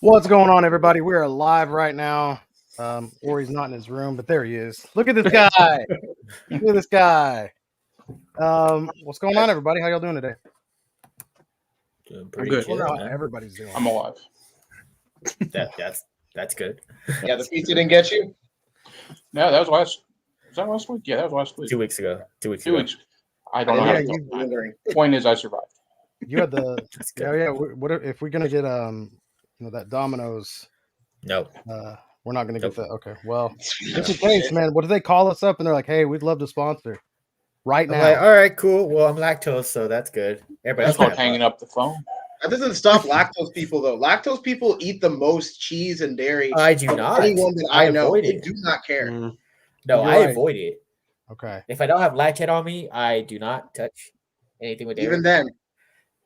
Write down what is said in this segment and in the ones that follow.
What's going on, everybody? We are live right now. Ori's not in his room, but there he is. Look at this guy. Look at this guy. What's going on, everybody? How y'all doing today? Doing I'm pretty good. chill, How man. everybody's doing. I'm alive. That's good. Yeah, the pizza didn't get you. No, that was last. Was that last week? Yeah, that was last week. 2 weeks ago. 2 weeks 2 ago. weeks. I don't know. Yeah, how to you- do it. Point is, I survived. You had the That's good. yeah. What if we're gonna get that Domino's? No. We're not gonna get Nope. that. Okay, well, just in case, man. What if they call us up and they're like, "Hey, we'd love to sponsor right I'm now." like, all right, cool. Well, I'm lactose, so that's good. Everybody That's else called can have hanging up the phone. That doesn't stop lactose people though. Lactose people eat the most cheese and dairy. I do of not. Anyone that I know, avoid they it. do not care. No, You're I right. avoid it. Okay. If I don't have lactate on me, I do not touch anything with dairy. Even then,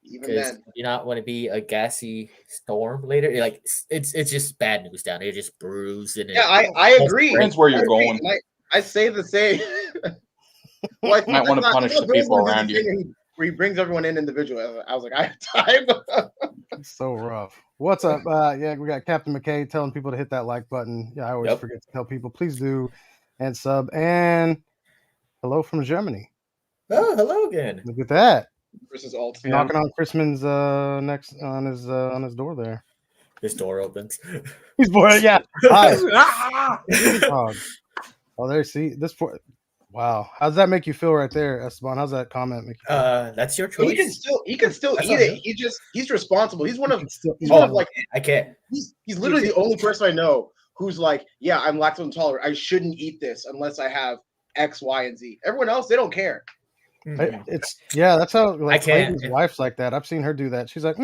Because you not want to be a gassy storm later. Like it's just bad news down here. Just bruised and Yeah, I agree. Depends where you're I agree. going. And I say the same. Well, You might want to punish the people around you. Where he brings everyone in individually. I was like, I have time. It's so rough. What's up? Yeah, we got Captain McKay telling people to hit that like button. Yeah, I always Yep. forget to tell people, please do, and sub. And hello from Germany. Oh, hello again. Look at that, Versus alt. knocking on Chrisman's next on his door there. This door opens. He's bored. Yeah. Hi. Ah! Oh, there. See this. Wow. How does that make you feel right there, Esteban? How's that comment make you feel? That's your Well, choice. he can still That's eat not it. him. He's responsible. He's one of Oh, like I can't. he's literally the only person I know who's like, yeah, I'm lactose intolerant. I shouldn't eat this unless I have X, Y, and Z. Everyone else, they don't care. It's that's how like I can't. Clayton's wife's like that. I've seen her do that. She's like,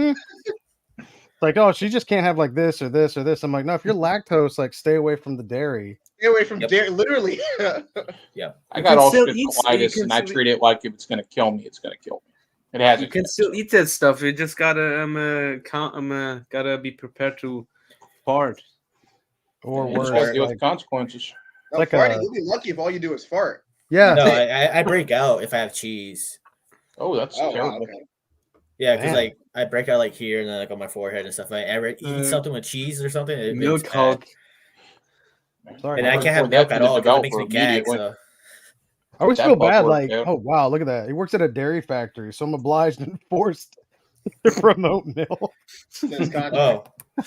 like, oh, she just can't have like this or this or this. I'm like, no, if you're lactose, like, stay away from the dairy. Stay away from Yep. dairy. Literally. Yeah. I got still ulcerative eat- colitis, you can and I still treat it like if it's going to kill me, it's going to kill me. It hasn't. You can still eat that stuff. You just gotta gotta be prepared to fart. Or You just worse. got to deal with Like, the consequences. No, like farting, a- you'll be lucky if all you do is fart. yeah. No, I break out if I have cheese. Oh, that's Oh, wow, terrible. okay. Yeah, because Man. like I break out like here and then like on my forehead and stuff. Like, I ever eat something with cheese or something. Milk it's bad. Hulk. Sorry. And I I'd can't have report milk that at to the all because it makes me developer gag. immediately. So I always That feel bug bad. worked Like, out. oh wow, look at that. He works at a dairy factory, so I'm obliged and forced to promote milk. This contract. oh,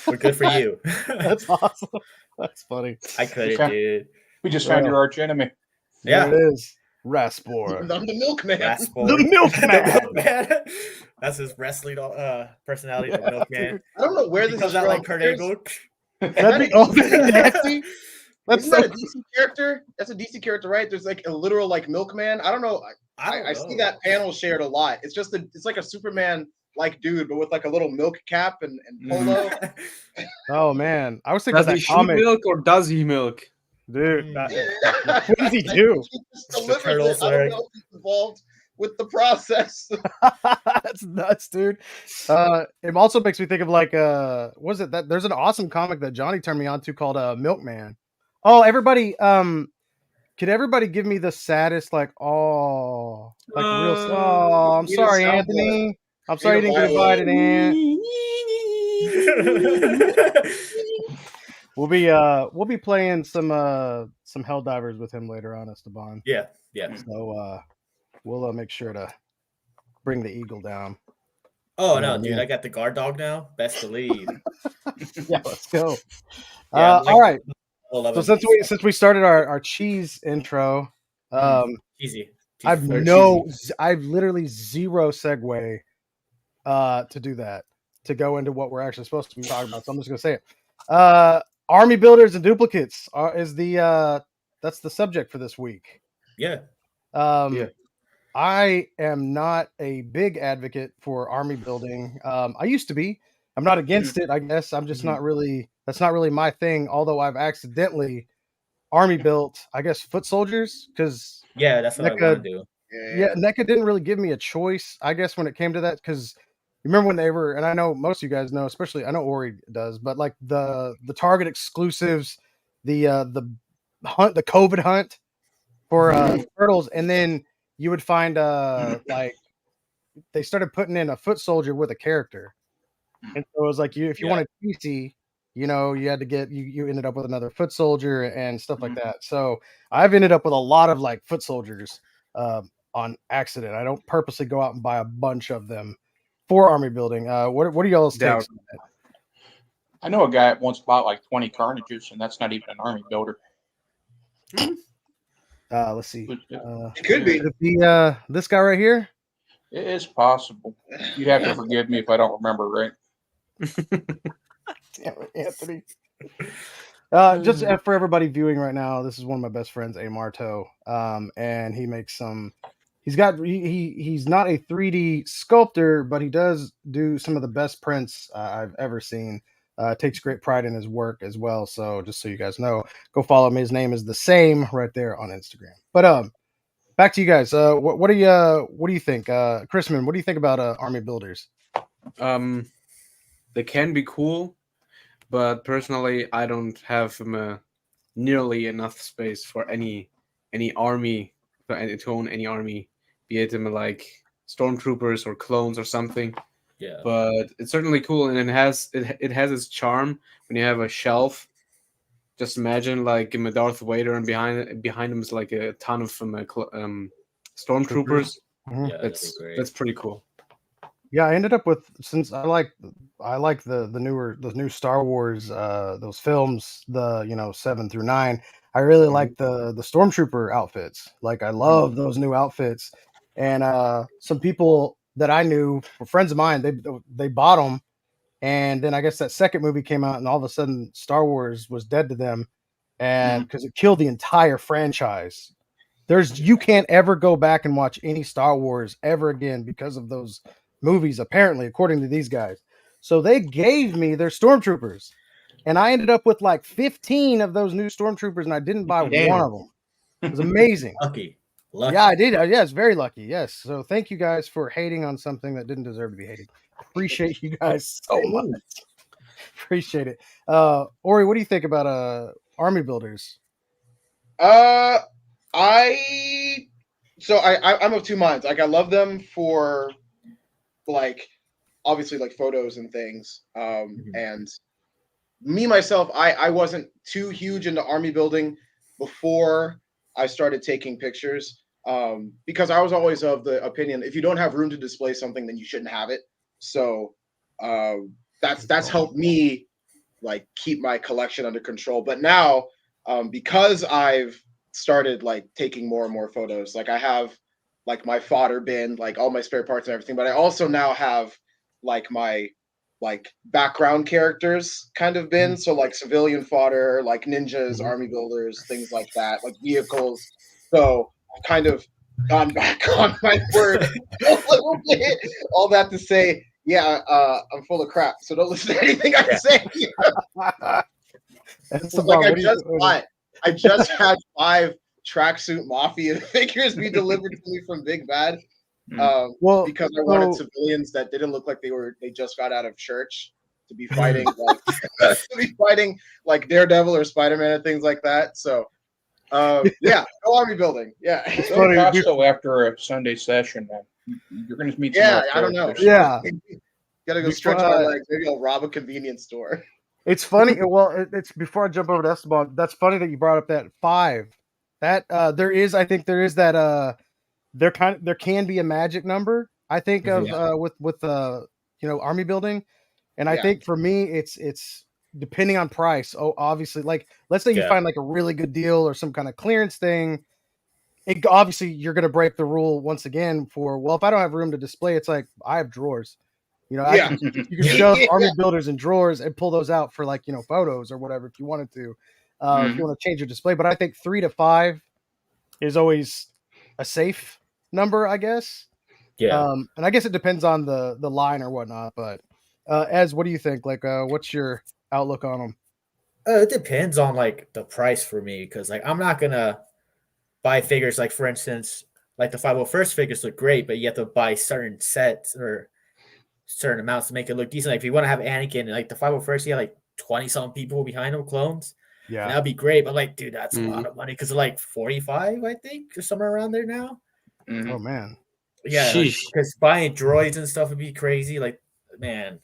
we're good for you. That's awesome. That's funny. I couldn't, Okay. dude. We just found Yeah. your arch enemy. Yeah. There it is. Raspor. I'm the milkman. Raspberry. The milkman. The milkman. That's his wrestling personality, the milkman. I don't know where He this comes is out from. like Kurt Angle. That'd be nasty. That's Isn't so that a DC character? That's a DC character, right? There's like a literal like milkman. I don't know. I see that panel shared a lot. It's just it's like a Superman like dude, but with like a little milk cap and polo. Oh man, I was thinking Does of he that shoot comic, milk or does he milk? dude. What does he do? He just The delivers turtle's it. I don't like- know if he's involved with the process. That's nuts, dude. It also makes me think of like was it that there's an awesome comic that Johnny turned me on to called Milkman. Oh, everybody, could everybody give me the saddest like real oh, I'm You didn't sorry, sound Anthony. I'm sorry you Read didn't a get invited, Ant. We'll be playing some Helldivers with him later on, Esteban. yeah. So we'll make sure to bring the eagle down. Oh Yeah, no, dude! man. I got the guard dog now. Best believe. Yeah, let's go. Yeah, like- all right. Love So it. since we started our cheese intro, Easy. I've literally zero segue to do that, to go into what we're actually supposed to be talking about. So I'm just gonna say it. Army builders and duplicates is that's the subject for this week. Yeah. Yeah. I am not a big advocate for army building. I used to be. I'm not against it, I guess. I'm just not really. That's not really my thing. Although I've accidentally army built, I guess, foot soldiers because Yeah, that's what I want to do. yeah, NECA didn't really give me a choice, I guess, when it came to that. Because remember when they were, and I know most of you guys know, especially I know Ori does, but like the Target exclusives, the hunt, the COVID hunt for turtles, and then you would find like they started putting in a foot soldier with a character, and so it was like if you wanted PC, you know, you had to get you ended up with another foot soldier and stuff like that. So I've ended up with a lot of like foot soldiers on accident. I don't purposely go out and buy a bunch of them for army building. What are y'all's takes on that? I know a guy that once bought like 20 Carnages, and that's not even an army builder. Let's see. It could be. Could it be this guy right here? It is possible. You'd have to forgive me if I don't remember right. Damn it, Anthony. Just for everybody viewing right now, this is one of my best friends, A Marto, and he makes some. He's not a 3D sculptor, but he does do some of the best prints I've ever seen. Takes great pride in his work as well. So just so you guys know, go follow him. His name is the same right there on Instagram. But back to you guys. What do you think, Chrisman? What do you think about army builders? They can be cool, but personally, I don't have nearly enough space for any army to own any army, be it like stormtroopers or clones or something. Yeah, but it's certainly cool, and it has its charm when you have a shelf. Just imagine like Darth Vader, and behind him is like a ton of stormtroopers. Mm-hmm. Yeah, that's pretty cool. Yeah, I ended up with, since I like the new Star Wars those films, the 7 through 9. I really like the stormtrooper outfits. Like I love those new outfits, and some people that I knew were friends of mine. They bought them, and then I guess that second movie came out, and all of a sudden Star Wars was dead to them, and because it killed the entire franchise. You can't ever go back and watch any Star Wars ever again because of those movies, apparently, according to these guys. So they gave me their stormtroopers, and I ended up with like 15 of those new stormtroopers, and I didn't buy one of them. It was amazing. Lucky. Yeah, I did. Yes, very lucky. Yes. So thank you guys for hating on something that didn't deserve to be hated. Appreciate you guys so much. Appreciate it. Ori, what do you think about army builders? I'm of two minds. Like I love them for like obviously like photos and things. And me myself, I wasn't too huge into army building before I started taking pictures. Because I was always of the opinion, if you don't have room to display something, then you shouldn't have it. So that's helped me like keep my collection under control. But now, because I've started like taking more and more photos, like I have like my fodder bin, like all my spare parts and everything, but I also now have like my like background characters kind of bin. So like civilian fodder, like ninjas, army builders, things like that, like vehicles. So I've kind of gone back on my word a little bit. All that to say, yeah, I'm full of crap. So don't listen to anything I say. I just had 5 tracksuit mafia figures be delivered to me from Big Bad. Because I wanted civilians that didn't look like they just got out of church to be fighting like Daredevil or Spider-Man and things like that. So yeah, no army building. Yeah. It's funny, Costco after a Sunday session, man. You're gonna meet some I don't know. Yeah. Gotta go stretch my legs. Maybe I'll rob a convenience store. It's funny. Well, it's before I jump over to Esteban. That's funny that you brought up that 5. That there is that there can be a magic number. I think of with army building, and I think for me it's depending on price. Oh, obviously, like let's say you find like a really good deal or some kind of clearance thing. Obviously you're gonna break the rule once again for if I don't have room to display, it's like I have drawers. You can shove army builders in drawers and pull those out for like photos or whatever if you wanted to. If you want to change your display, but I think 3 to 5 is always a safe number, I guess. Yeah. And I guess it depends on the line or whatnot. But Ez, what do you think? Like, what's your outlook on them? It depends on like the price for me, because like I'm not gonna buy figures like, for instance, like the 501st figures look great, but you have to buy certain sets or certain amounts to make it look decent. Like if you want to have Anakin, like the 501st, you have like 20-something people behind him, clones. Yeah, that'd be great. But like, dude, that's a lot of money because they're like 45, I think, or somewhere around there now. Oh man, yeah, because buying droids and stuff would be crazy. Like, man,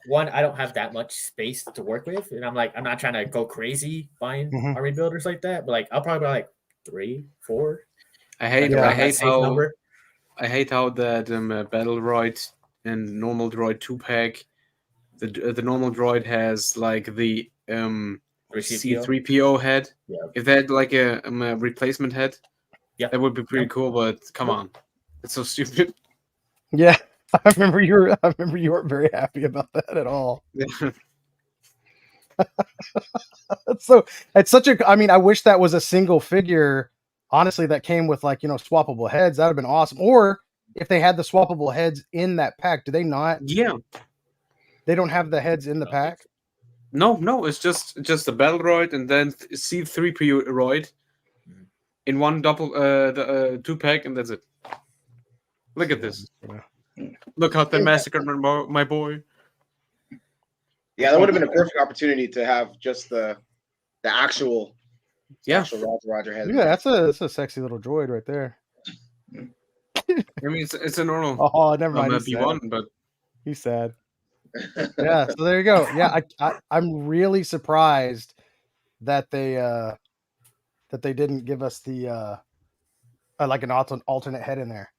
one, I don't have that much space to work with, and I'm not trying to go crazy buying Mhm. army builders like that. But like, I'll probably buy like 3, 4, I hate like Yeah. I around that hate safe how number. I hate how that battle droid and normal droid 2-pack, the normal droid has like the C3PO. C3PO head. Yeah. If they had like a replacement head, Yeah. that would be pretty cool. But come on, it's so stupid. Yeah, I remember you weren't very happy about that at all. So it's such a. I mean, I wish that was a single figure. Honestly, that came with like swappable heads. That'd have been awesome. Or if they had the swappable heads in that pack, do they not? Yeah. They don't have the heads in the pack. No, it's just a battle droid and then C3PO droid in one double the 2-pack, and that's it. Look at this. Look how they massacred my boy. Yeah, that would have been a perfect opportunity to have just the actual Roger head. Yeah, that's a sexy little droid right there. I mean, it's a normal Oh, never mind. B1, but He's sad. Yeah, so there you go. Yeah, I'm really surprised that they didn't give us the like an alternate head in there.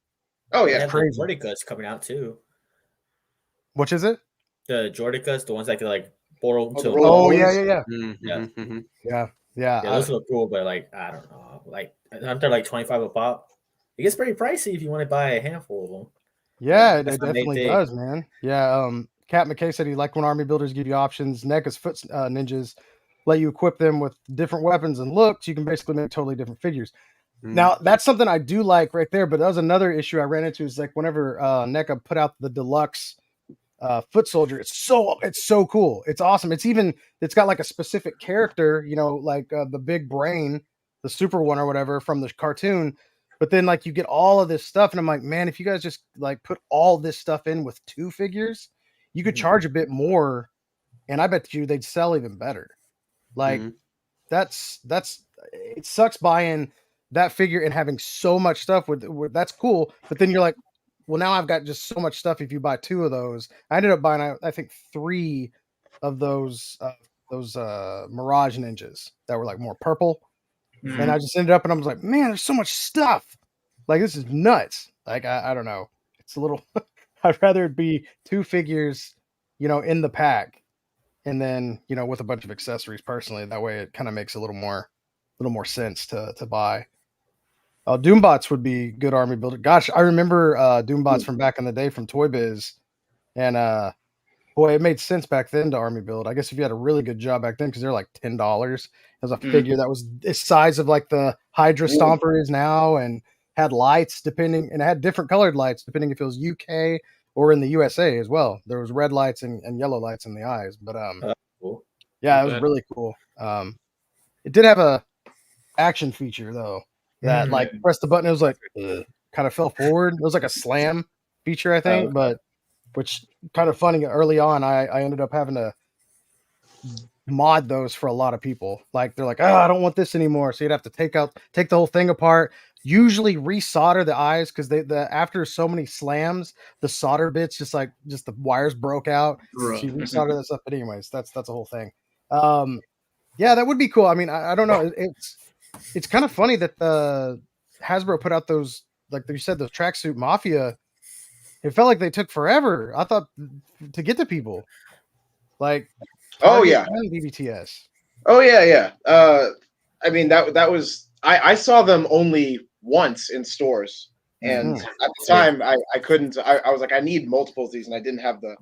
Oh They yeah, have crazy. the Jordicas coming out too. Which is it? The Jordicas, the ones that can like borrow to. Oh Rolls. yeah. Yeah, those look cool, but like I don't know, like aren't they like 25 a pop? It gets pretty pricey if you want to buy a handful of them. Yeah, it That's what they definitely think. does, man. Yeah, Cat McKay said he liked when army builders give you options. NECA's foot ninjas let you equip them with different weapons and looks. You can basically make totally different figures. Now, that's something I do like right there, but that was another issue I ran into is like whenever NECA put out the deluxe foot soldier, it's so cool. It's awesome. It's got like a specific character, like the big brain, the super one or whatever from the cartoon. But then like you get all of this stuff, and I'm like, man, if you guys just like put all this stuff in with 2 figures, you could charge a bit more, and I bet you they'd sell even better. Like that's it sucks buying that figure and having so much stuff with that's cool, but then you're like, well, now I've got just so much stuff. If you buy 2 of those, I ended up buying I think 3 of those Mirage ninjas that were like more purple. And I just ended up and I was like, man, there's so much stuff. Like this is nuts. Like I don't know. It's a little I'd rather it be 2 figures, in the pack, and then, with a bunch of accessories personally. That way it kind of makes a little more sense to buy. Doombots would be good army builder. Gosh, I remember Doombots from back in the day from Toy Biz. And boy, it made sense back then to army build. I guess if you had a really good job back then, because they're like $10 as a figure that was the size of like the Hydra Stomper is now, and had lights and it had different colored lights depending if it was UK or in the USA as well. There was red lights and yellow lights in the eyes. But Cool. yeah, it was really cool. It did have a action feature though that like press the button, it was like kind of fell forward. It was like a slam feature, I think, but which kind of funny. Early on, I ended up having to mod those for a lot of people. Like they're like, oh, I don't want this anymore. So you'd have to take the whole thing apart, usually resolder the eyes, because after so many slams, the solder bits just the wires broke out. Right. So you resolder that stuff. But anyways, that's a whole thing. Yeah, that would be cool. I mean, I don't know. It's kind of funny that Hasbro put out those, like you said, those tracksuit Mafia. It felt like they took forever. I thought to get to people. Like, yeah, BBTS. Yeah. I mean that was I saw them only once in stores, and at the time I couldn't. I was like, I need multiples of these, and I didn't have the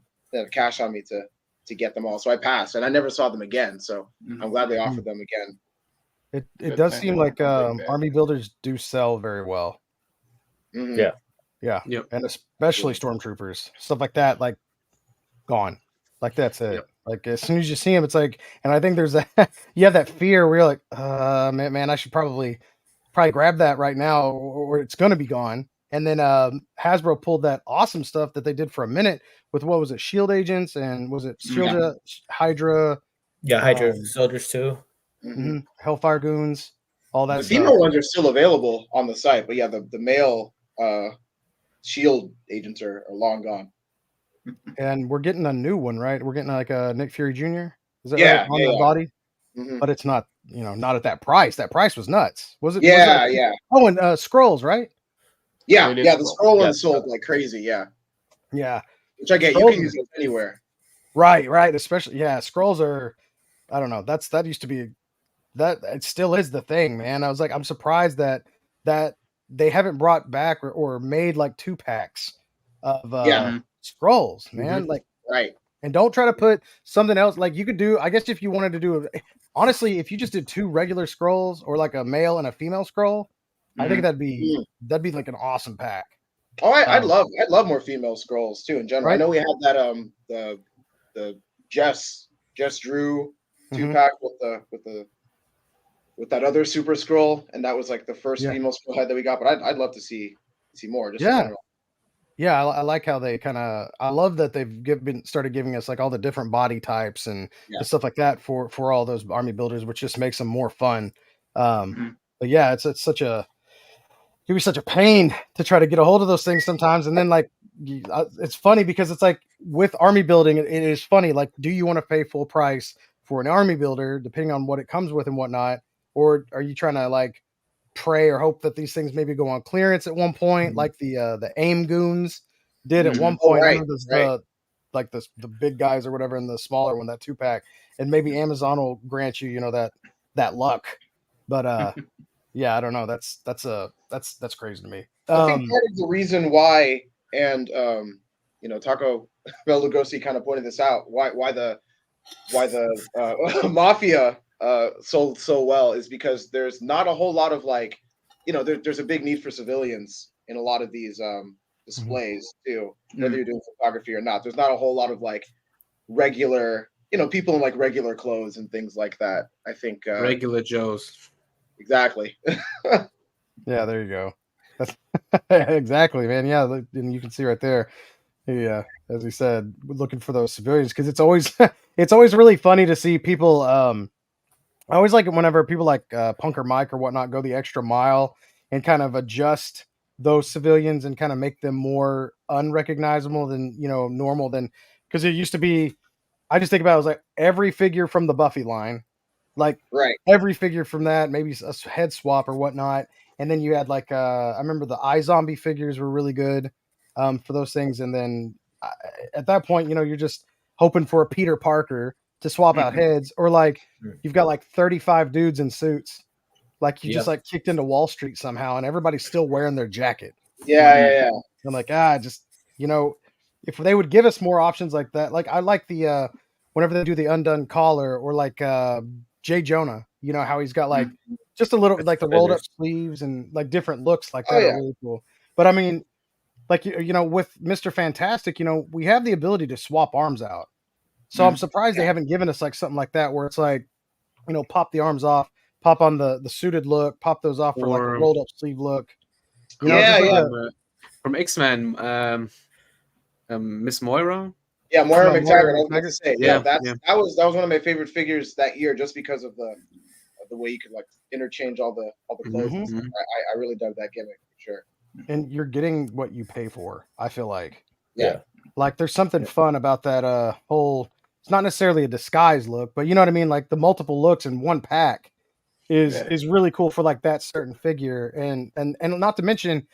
cash on me to get them all, so I passed, and I never saw them again. So I'm glad they offered them again. It does seem like army builders do sell very well. Mm-hmm. Yeah, and especially stormtroopers, stuff like that, like gone, like that's it. Like as soon as you see them, it's like, and I think there's that you have that fear where you're like, man, I should probably grab that right now, or it's gonna be gone. And then Hasbro pulled that awesome stuff that they did for a minute with what was it, Shield Agents, and was it Shield Hydra? Yeah, Hydra soldiers too. Hellfire Goons, all that. The female ones are still available on the site, but yeah, the male Shield agents are long gone. and we're getting a new one, right? We're getting like a Nick Fury Jr. Is that Yeah, right on yeah, that yeah. body? Mhm. But it's not, not at that price. That price was nuts. Was it? Yeah, yeah, Oh, and Scrolls, right? yeah, It is yeah. The cool. scroll Yeah. one sold like crazy. Yeah, Yeah. which I get. You Scrolls can use is- those anywhere. right. Especially, Scrolls are. I don't know. That used to be that. It still is the thing, man. I was like, I'm surprised that they haven't brought back or made like 2-packs of Yeah. Scrolls, Mhm. man. Like, Right. and don't try to put something else. Like you could do. I guess if you wanted to do, honestly, if you just did 2 regular Scrolls or like a male and a female Scroll, I think Mhm. that'd be like an awesome pack. Oh, I'd Um, love more female scrolls too in general. I Right? know we had that the Jess Drew Mhm. 2-pack with that other super scroll, and that was like the first Yeah. female scroll head that we got. But I'd love to see more just in Yeah. general. Yeah, I like how they kind of. I love that they've started giving us like all the different body types and Yeah. stuff like that for all those army builders, which just makes them more fun. Mhm. But yeah, it's such a it can be such a pain to try to get a hold of those things sometimes, and then like it's funny because it's like with army building, it is funny. Like, do you want to pay full price for an army builder, depending on what it comes with and whatnot, or are you trying to like pray or hope that these things maybe go on clearance at one point, Mhm. like the AIM goons did at one Mhm. Oh, point. I right, remember right. like the big guys or whatever, and the smaller one, that 2-pack, and maybe Amazon will grant you, that luck. But yeah, I don't know. That's crazy to me. I think part of the reason why, and Taco Bell Lugosi kind of pointed this out, why the mafia sold so well is because there's not a whole lot of like, there's a big need for civilians in a lot of these displays too, whether you're doing photography or not. There's not a whole lot of like regular, people in like regular clothes and things like that. I think Regular Joes. exactly. Yeah, there you go. That's exactly, man. Yeah, and you can see right there. Yeah, as he said, looking for those civilians because it's always it's always really funny to see people. I always like it whenever people like Punker Mike or whatnot go the extra mile and kind of adjust those civilians and kind of make them more unrecognizable than normal than because it used to be. I just think about it as like every figure from the Buffy line, like Right. every figure from that, maybe a head swap or whatnot. And then you had like I remember the iZombie figures were really good for those things. And then at that point, you're just hoping for a Peter Parker to swap out heads, or like you've got like 35 dudes in suits, like you just Yeah. like kicked into Wall Street somehow, and everybody's still wearing their jacket. Yeah. I'm like, just if they would give us more options like that, like I like the whenever they do the undone collar or like Jay Jonah, how he's got like just a little like the rolled up sleeves and like different looks like Oh, that yeah. are really cool. But I mean, like with Mr. Fantastic, we have the ability to swap arms out. So I'm surprised they haven't given us like something like that where it's like, pop the arms off, pop on the suited look, pop those off for like a Or- rolled up sleeve look. Yeah, just like yeah. From X-Men, Miss Moira. Yeah, Moira Yeah, McTaggart. Moira I was about to McTaggart. say, Yeah, that yeah. was one of my favorite figures that year, just because of the way you could like interchange all the clothes. And stuff. I really dug that gimmick for sure. And you're getting what you pay for, I feel like. Yeah. Like there's something fun about that whole, it's not necessarily a disguise look, but you know what I mean? Like the multiple looks in one pack is really cool for like that certain figure. And not to mention,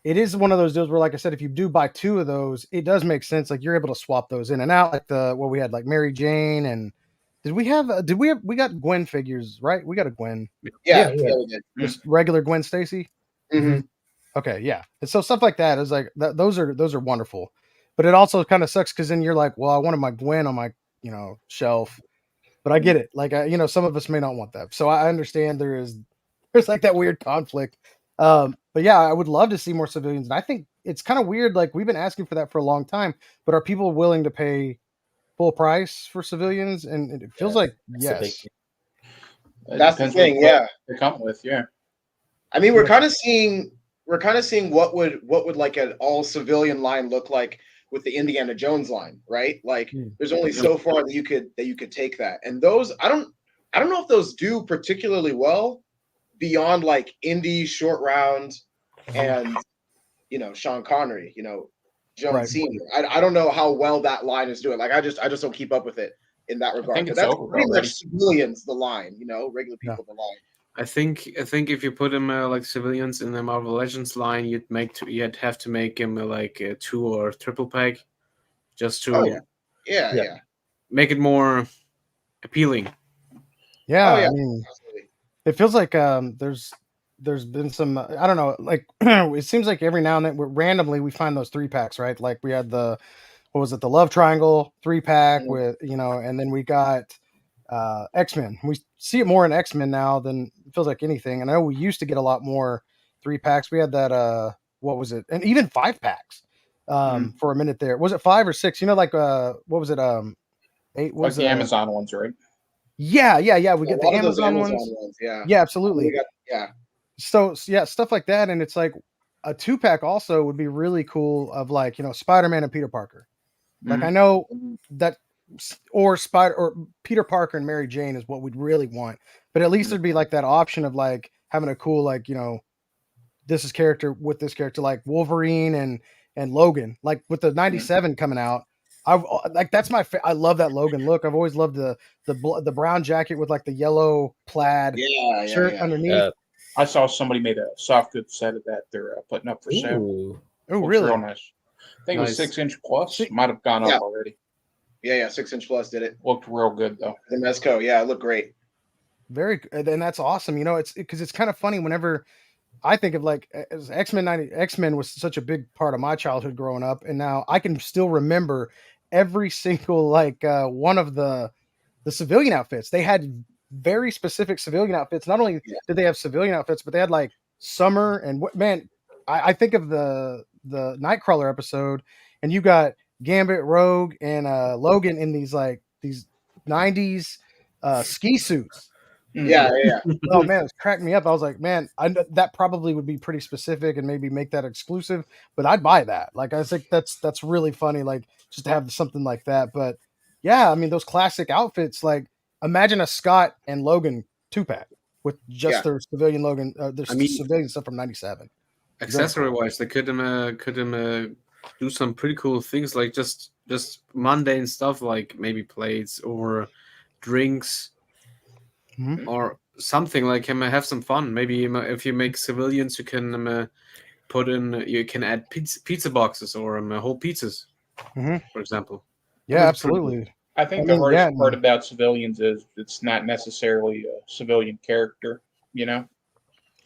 it is one of those deals where, like I said, if you do buy 2 of those, it does make sense. Like you're able to swap those in and out. Like what we had, like Mary Jane, and we got Gwen figures, right? We got a Gwen, Yeah, Yeah. we did. just regular Gwen Stacy. Mm-hmm. Okay, yeah. And so stuff like that is like those are wonderful. But it also kind of sucks because then you're like, well, I wanted my Gwen on my shelf, but I get it. Like some of us may not want that, so I understand there's like that weird conflict. But yeah, I would love to see more civilians, and I think it's kind of weird. Like we've been asking for that for a long time, but are people willing to pay full price for civilians? And it feels like That's a big yes. thing. That's the Depends thing. what Yeah. they come with. Yeah. I mean, we're kind of seeing what would like an all civilian line look like with the Indiana Jones line, right? Like there's only so far that you could take that. And those I don't know if those do particularly well beyond like Indy, Short Round, and Sean Connery. Jones Right. Senior. I don't know how well that line is doing. Like I just don't keep up with it in that regard. think it's That's over pretty already. much civilians the line, regular Yeah. people the line. I think if you put him like civilians in the Marvel Legends line, you'd have to make him like a 2 or triple pack, just to Oh yeah. Yeah. make it more appealing. Yeah, Oh yeah. I mean, Absolutely. it feels like there's been some I don't know, like it seems like every now and then randomly we find those 3-packs, right? Like we had the what was it, the Love Triangle 3-pack Mhm. with and then we got X-Men. We see it more in X-Men now than it feels like anything. And I know we used to get a lot more 3-packs. We had that what was it? And even 5-packs for a minute there. Was it 5 or 6? Like what was it? 8 Like was the Amazon ones, right? Yeah. We A get the lot of those Amazon Amazon ones. ones, yeah. Yeah, We absolutely. got, yeah. So yeah, stuff like that. And it's like a 2-pack also would be really cool of like, Spider-Man and Peter Parker. Like I know that or Peter Parker and Mary Jane is what we'd really want. But at least there'd be like that option of like having a cool like, this is character with this character like Wolverine and Logan. Like with the 97 coming out, I like that's I love that Logan look. I've always loved the brown jacket with like the yellow plaid shirt underneath. I saw somebody made a soft goods set of that they're putting up for sale. Ooh. Oh, Looks really? real nice. I think it was Nice. 6-inch plus. See- Might have gone Yeah. up already. Yeah, 6-inch plus did it. Looked real good though. The Mezco, yeah, it looked great. And that's awesome. It's because it's kind of funny whenever I think of like as X-Men was such a big part of my childhood growing up, and now I can still remember every single like one of the civilian outfits. They had very specific civilian outfits. Not only did they have civilian outfits, but they had like summer and I think of the Nightcrawler episode, and you got Gambit, Rogue, and Logan in these 90s ski suits. Yeah. Oh man, it cracked me up. I was like, man, that probably would be pretty specific and maybe make that exclusive, but I'd buy that. Like I think that's really funny, like just to have something like that. But yeah, I mean those classic outfits, like imagine a Scott and Logan 2-pack with just their civilian Logan, their civilian stuff from 97. Accessory wise, they could do some pretty cool things, like just mundane stuff, like maybe plates or drinks. Mhm. Or something like have some fun. Maybe if you make civilians, you can you can add pizza boxes or whole pizzas, for example. Yeah, absolutely. I think the hardest part about civilians is it's not necessarily a civilian character,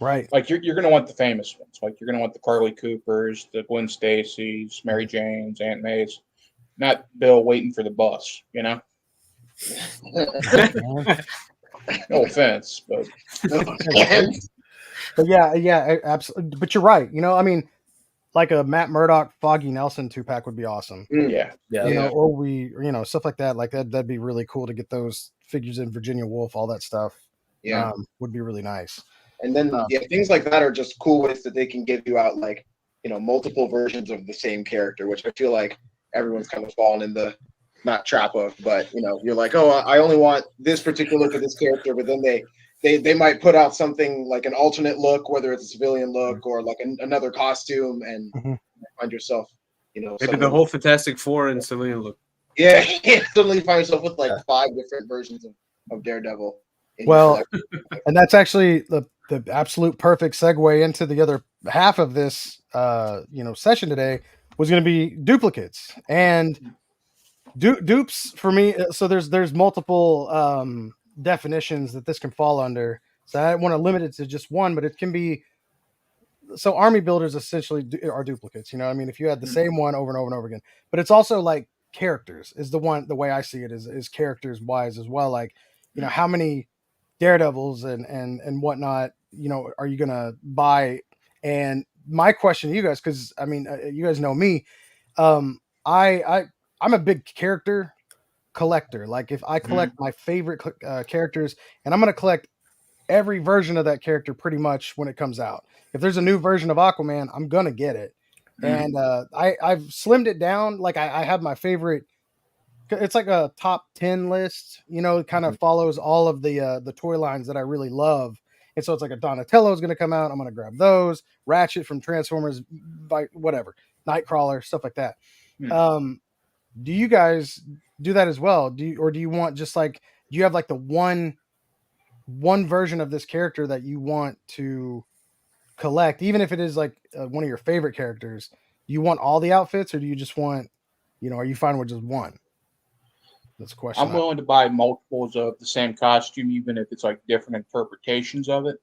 Right. Like you're going to want the famous ones. Like you're going to want the Carly Coopers, the Gwen Stacy's, Mary Jane's, Aunt May's, not Bill waiting for the bus, No offense, but But yeah, absolutely. But you're right. I mean, like a Matt Murdock, Foggy Nelson 2-pack would be awesome. yeah. Or stuff like that. Like that'd be really cool to get those figures in. Virginia Woolf, all that stuff. Yeah. Would be really nice. And then things like that are just cool ways that they can give you out like, multiple versions of the same character, which I feel like everyone's kind of fallen in the not trap of, but you're like, oh, I only want this particular look of this character, but then they might put out something like an alternate look, whether it's a civilian look or like another costume, and find yourself, maybe the whole Fantastic Four in civilian look. Yeah, suddenly you find yourself with like 5 different versions of Daredevil. Well, and that's actually the absolute perfect segue into the other half of this session today was going to be duplicates and dupes for me. So there's multiple definitions that this can fall under. So I don't want to limit it to just one, but it can be. So army builders essentially are duplicates. I mean, if you had the same one over and over and over again, but it's also like characters is the way I see it is characters wise as well. Like, how many Daredevils and whatnot, are you going to buy? And my question to you guys, because I mean, you guys know me, I'm a big character collector. Like if I collect my favorite characters, and I'm going to collect every version of that character pretty much when it comes out. If there's a new version of Aquaman, I'm going to get it. And I've slimmed it down. Like I have my favorite. It's like a top 10 list, it kind of follows all of the toy lines that I really love. And so it's like a Donatello is going to come out. I'm going to grab those. Ratchet from Transformers, whatever. Nightcrawler, stuff like that. Hmm. Do you guys do that as well? Do you want just like, do you have like the one version of this character that you want to collect, even if it is like one of your favorite characters? Do you want all the outfits, or do you just want, are you fine with just one? That's a question. I'm willing to buy multiples of the same costume, even if it's like different interpretations of it.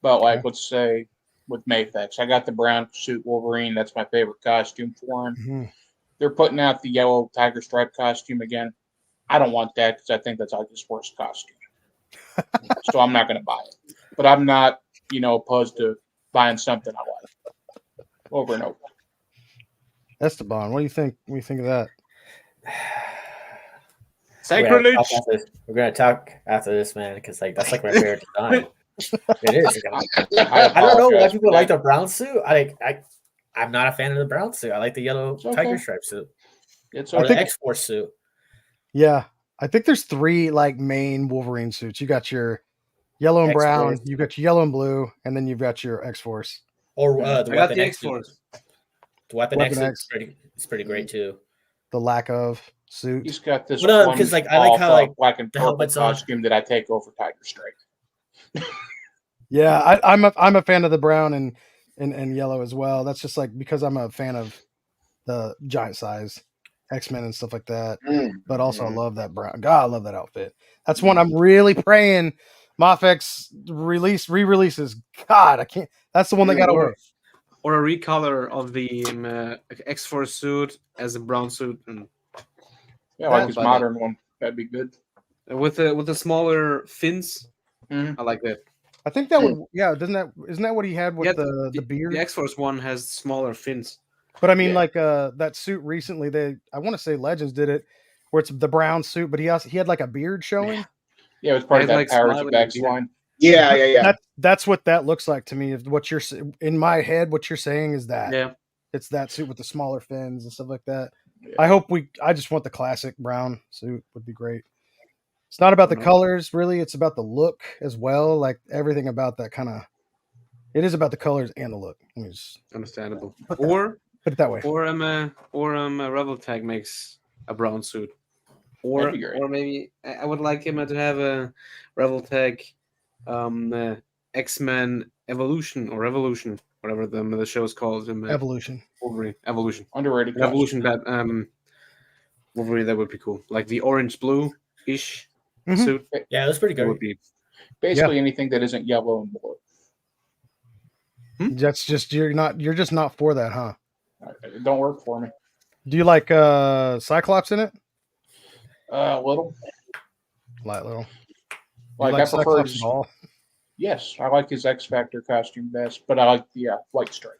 But like, Okay. let's say with Mayfex, I got the brown suit Wolverine. That's my favorite costume for him. Mhm. They're putting out the yellow tiger stripe costume again. I don't want that because I think that's like his worst costume. So I'm not going to buy it. But I'm not, opposed to buying something I like over and over. Esteban, what do you think? What do you think of that? Sacrilege. We're gonna talk after this, man, because like that's like my favorite design. It is. I I don't know why apologize people for like that. the brown suit. I'm not a fan of the brown suit. I like the yellow It's okay. tiger stripe suit It's or okay. the X-Force suit. Yeah, I think there's 3 like main Wolverine suits. You got your yellow and brown, X-Force. you got your yellow and blue, and then you've got your X-Force. Or the I got Weapon the X suit. X-Force. The Weapon Weapon X X. is pretty great too. The lack of suit. He's got this Well, no, one 'cause, like, I like off, how, like, black and the purple helmet's on. costume that I take over Tiger Stripe. Yeah, I'm a fan of the brown and yellow as well. That's just like because I'm a fan of the giant size X-Men and stuff like that. But also I love that brown. God, I love that outfit. That's one I'm really praying Mafex re-releases. God, I can't. That's the one that got away. Or a recolor of the X-Force suit as a brown suit, and Yeah, like his buy that. modern one. That'd be good. with the smaller fins. Mhm. I like that. I think that would. Yeah, isn't that what he had with Yeah, the beard? The X-Force one has smaller fins. But I mean, Yeah. like that suit recently, I want to say Legends did it, where it's the brown suit, but he had like a beard showing. Yeah, it was part It of that like Powers smiling of X beard. line. Yeah. That's what that looks like to me. If what you're in my head, what you're saying is that Yeah, it's that suit with the smaller fins and stuff like that. Yeah. I just want the classic brown suit would be great. It's not about the colors really; it's about the look as well. Like everything about that it is about the colors and the look. Let me just understandable. Or put it that way. Rebel Tag makes a brown suit. Or That'd be great. maybe I would like him to have a Rebel Tag X-Men Evolution or Revolution, whatever the show is called. Evolution. Wolverine Evolution. Underrated. Evolution that Wolverine, that would be cool. Like the orange blue-ish Mhm. suit. Yeah, it was pretty That would good. be Basically anything that isn't yellow and blue. That's just you're just not for that, huh? It don't work for me. Do you like Cyclops in it? A little. Light little. Like, You I prefer Cyclops his, at all? yes, I like his X Factor costume best, but I like the white stripe.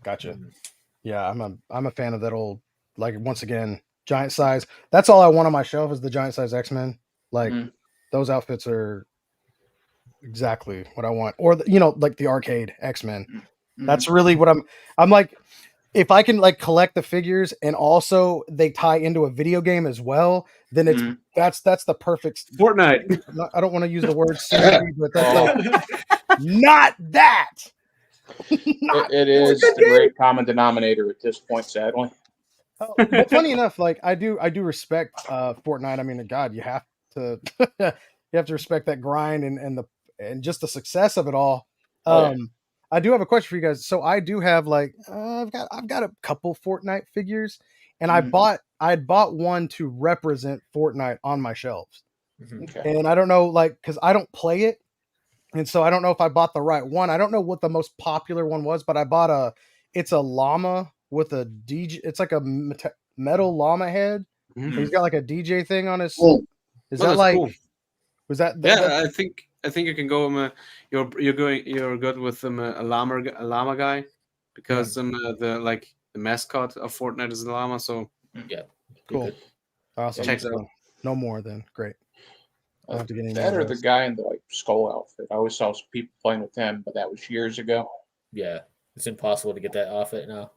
Gotcha. Yeah, I'm a fan of that old, like, once again, giant size. That's all I want on my shelf is the giant size X-Men. Like Mhm. those outfits are exactly what I want. Or like the arcade X-Men. Mhm. That's really what I'm like, if I can like collect the figures and also they tie into a video game as well, then it's Mhm. that's the perfect Fortnite. I don't want to use the word synergy, but that's like not that. It is the great common denominator at this point, sadly. But funny enough, like I do respect Fortnite. I mean, God, you have to you have to respect that grind and just the success of it all. Oh, yeah. I do have a question for you guys. So I do have like I've got a couple Fortnite figures, and Mhm. I had bought one to represent Fortnite on my shelves, Okay. and I don't know because I don't play it, and so I don't know if I bought the right one. I don't know what the most popular one was, but I bought it's a llama with a DJ. It's like a metal llama head. Mhm. He's got like a DJ thing on his. Cool. Is Well, that that's like? cool. Was that? Yeah, I think you can go. You're good with a llama guy, because the mascot of Fortnite is the llama. So Yeah, Cool. Awesome. Checks out. So, no more then. Great. I'll have to get any That more or of the those. guy in the skull outfit. I always saw some people playing with him, but that was years ago. yeah. It's impossible to get that off it now.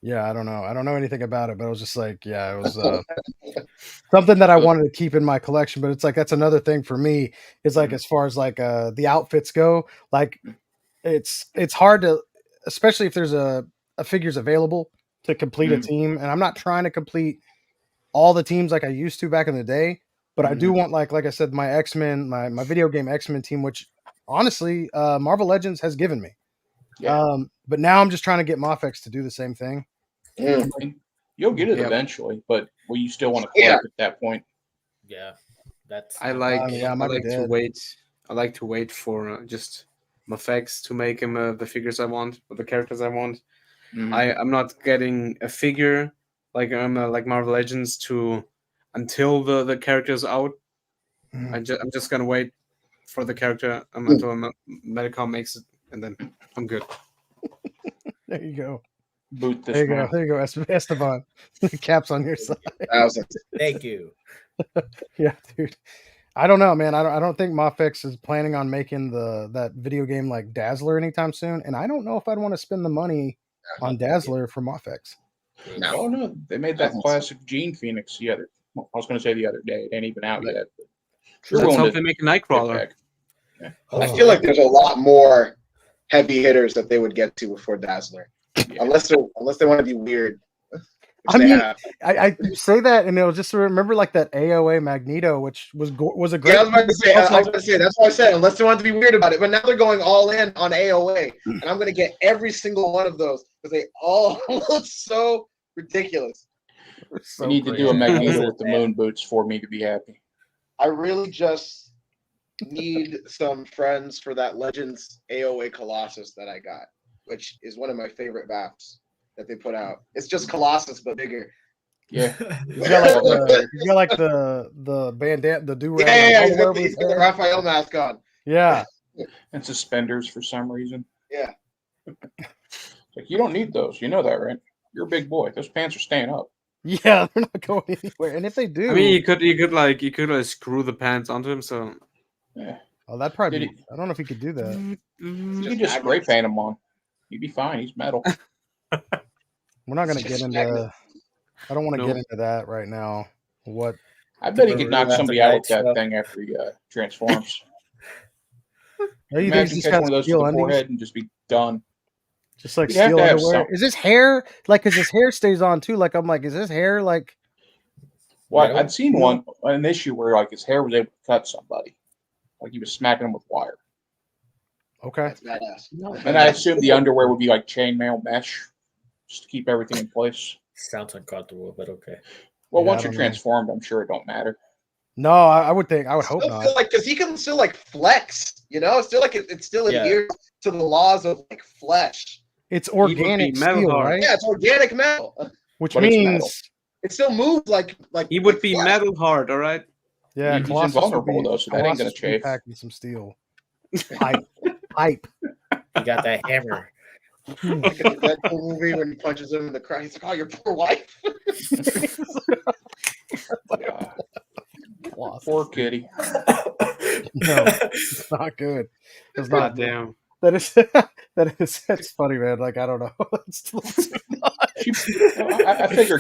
Yeah, I don't know. I don't know anything about it, but I was just like, yeah, it was something that I wanted to keep in my collection. But it's like that's another thing for me. Is like as far as like the outfits go, like it's hard to, especially if there's a figures available to complete a team, and I'm not trying to complete all the teams like I used to back in the day. But I do want like I said, my X-Men, my video game X-Men team, which honestly, Marvel Legends has given me. Yeah. But now I'm just trying to get Mofex to do the same thing. Mm. And you'll get it Yep. eventually, but will you still want to collect at that point? Yeah, that's. I like yeah, I I might be like to dead. wait. I like to wait for just Mafex to make him the figures I want or the characters I want. Mhm. I'm not getting a figure like like Marvel Legends until the character's out. Mhm. I'm just gonna wait for the character until Medicom makes it, and then I'm good. There you go. Boot this There you man. go. There you go, Esteban. Caps on your side. Thousands. Thank you. Yeah, dude. I don't know, man. I don't think Mofex is planning on making that video game like Dazzler anytime soon, and I don't know if I'd want to spend the money on Dazzler for Mofex. Oh no, they made that classic Gene Phoenix the other. I was going to say the other day. It ain't even out yet. But Sure, willing let's hope to they make a get Nightcrawler. back. Yeah. I feel like there's a lot more heavy hitters that they would get to before Dazzler, Yeah. unless they want to be weird. which I they mean, have. I say that, and it'll just remember like that AOA Magneto, which was a great. Yeah, I was about to say. That's what I said. Unless they want to be weird about it, but now they're going all in on AOA, and I'm going to get every single one of those because they all look so ridiculous. So You need to great. do a Magneto with the moon boots for me to be happy. I really just need some friends for that Legends AOA Colossus that I got, which is one of my favorite VAPs that they put out. It's just Colossus but bigger. Yeah. You got like the bandana, the do rag. Yeah, he's got the Raphael mask on. Yeah. And suspenders for some reason. Yeah. Like, you don't need those. You know that, right? You're a big boy. Those pants are staying up. Yeah, they're not going anywhere. And if they do, I mean, you could screw the pants onto him. So Yeah. oh, that'd probably Did be, I don't know if he could do that. You can just spray paint him on. You'd be fine. He's metal. We're not going to It's get just into. magnet. I don't want to No. get into that right now. What? I bet he could Maroon knock after somebody out with night that show. thing after he transforms. Oh, you think Imagine he's catch got one of those to steel the undies? forehead and just be done. Just like You'd have steel to have underwear. something. Is his hair like? Because his hair stays on too. Like I'm like, is his hair like? Well, Metal? I'd seen an issue where like his hair was able to cut somebody, like he was smacking him with wire. Okay. That's badass. And I assumed the underwear would be like chainmail mesh, just to keep everything in place. Sounds uncomfortable, but okay. Well, Yeah, once I you're don't know. transformed, I'm sure it don't matter. No, I would think. I would hope Still not. feel like because he can still like flex, you know. It's still like it still Yeah. adheres to the laws of like flesh. It's would be organic metal steel, hard. right? Yeah, it's organic metal. Which But it's metal. means, It still moves like he would like be flesh. metal hard. All right. yeah, He's Colossus would invulnerable, be, though, so that ain't gonna Colossus would be chafe. packed with some steel. Pipe. You got that hammer. Like in the Deadpool movie when he punches him in the crowd. He's like, "Oh, your poor wife." Colossus. Poor kitty. No, it's not good. It's not God damn. That is that's funny, man. Like I don't know. It's a little too much. I figure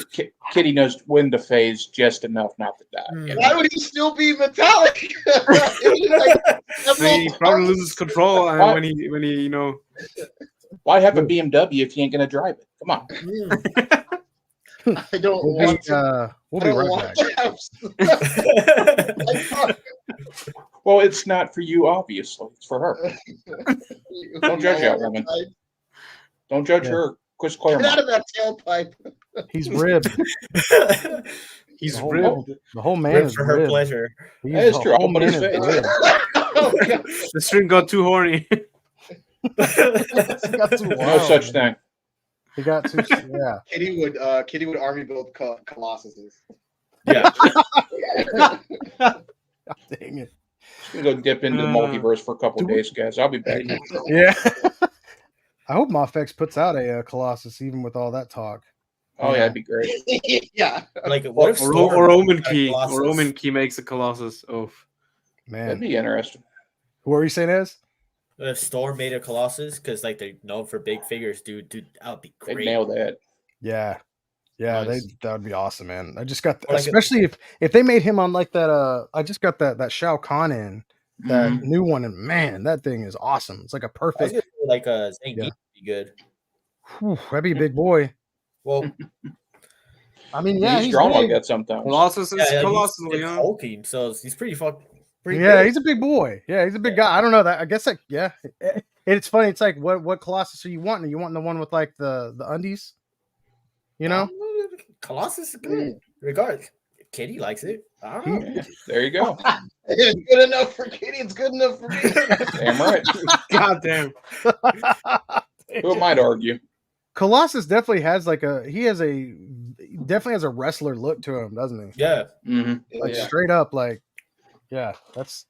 Kitty knows when to phase just enough not to die. You know? Why would he still be metallic? Like, He probably loses control Why- when he Why have a BMW if you ain't gonna drive it? Come on. I don't We'll want be, to. we'll I be don't right want back. to have- Well, it's not for you, obviously. It's for her. Don't judge that woman. Don't judge Yeah. her. Chris Get out Claremont. of that tailpipe. He's ribbed. he's The whole, ribbed. The whole man Ripped is for her ribbed. pleasure. He's, That is the true. I'll whole put his man is face. ribbed. Oh, God. The string got too horny. He got too No wild, such man. thing. He got too. Yeah. Kitty would army build Colossuses. Yeah. Dang it. Just gonna go dip into the multiverse for a couple of days, guys. I'll be back. Yeah. I hope Mofex puts out a Colossus, even with all that talk. Oh yeah, that'd be great. Yeah. Like, what if Or Storm Omen got a Key. Colossus? Or Omen Key makes a Colossus. Oh. That'd Man. be interesting. Who are you saying is? If Storm made a Colossus, because like they're known for big figures, dude, that would be They'd great. nail that. Yeah. Yeah, Nice. that would be awesome, man. I just got Or like especially if they made him on like that I just got that Shao Kahn in that Mhm. new one, and man, that thing is awesome. It's like a I was perfect gonna say, like Zangief Yeah. would be good. Whew, that'd be a big boy. Well, I mean, Yeah, yeah, he's drawn like big. that sometimes. Colossus is yeah, colossal, he's you know? hulking, so he's pretty pretty Yeah, big. he's a big boy. Yeah, he's a big guy. I don't know that. I guess like yeah. It's funny. It's like what Colossus are you wanting? Are you wanting the one with like the undies? You know? Colossus is good. Regardless, Kitty likes it. I don't know. Yeah, there you go. It's good enough for Kitty. It's good enough for me. Damn right. God damn. Who am I to argue? Colossus definitely has like definitely has a wrestler look to him, doesn't he? Yeah. Mm-hmm. Like Yeah. straight up, like yeah, that's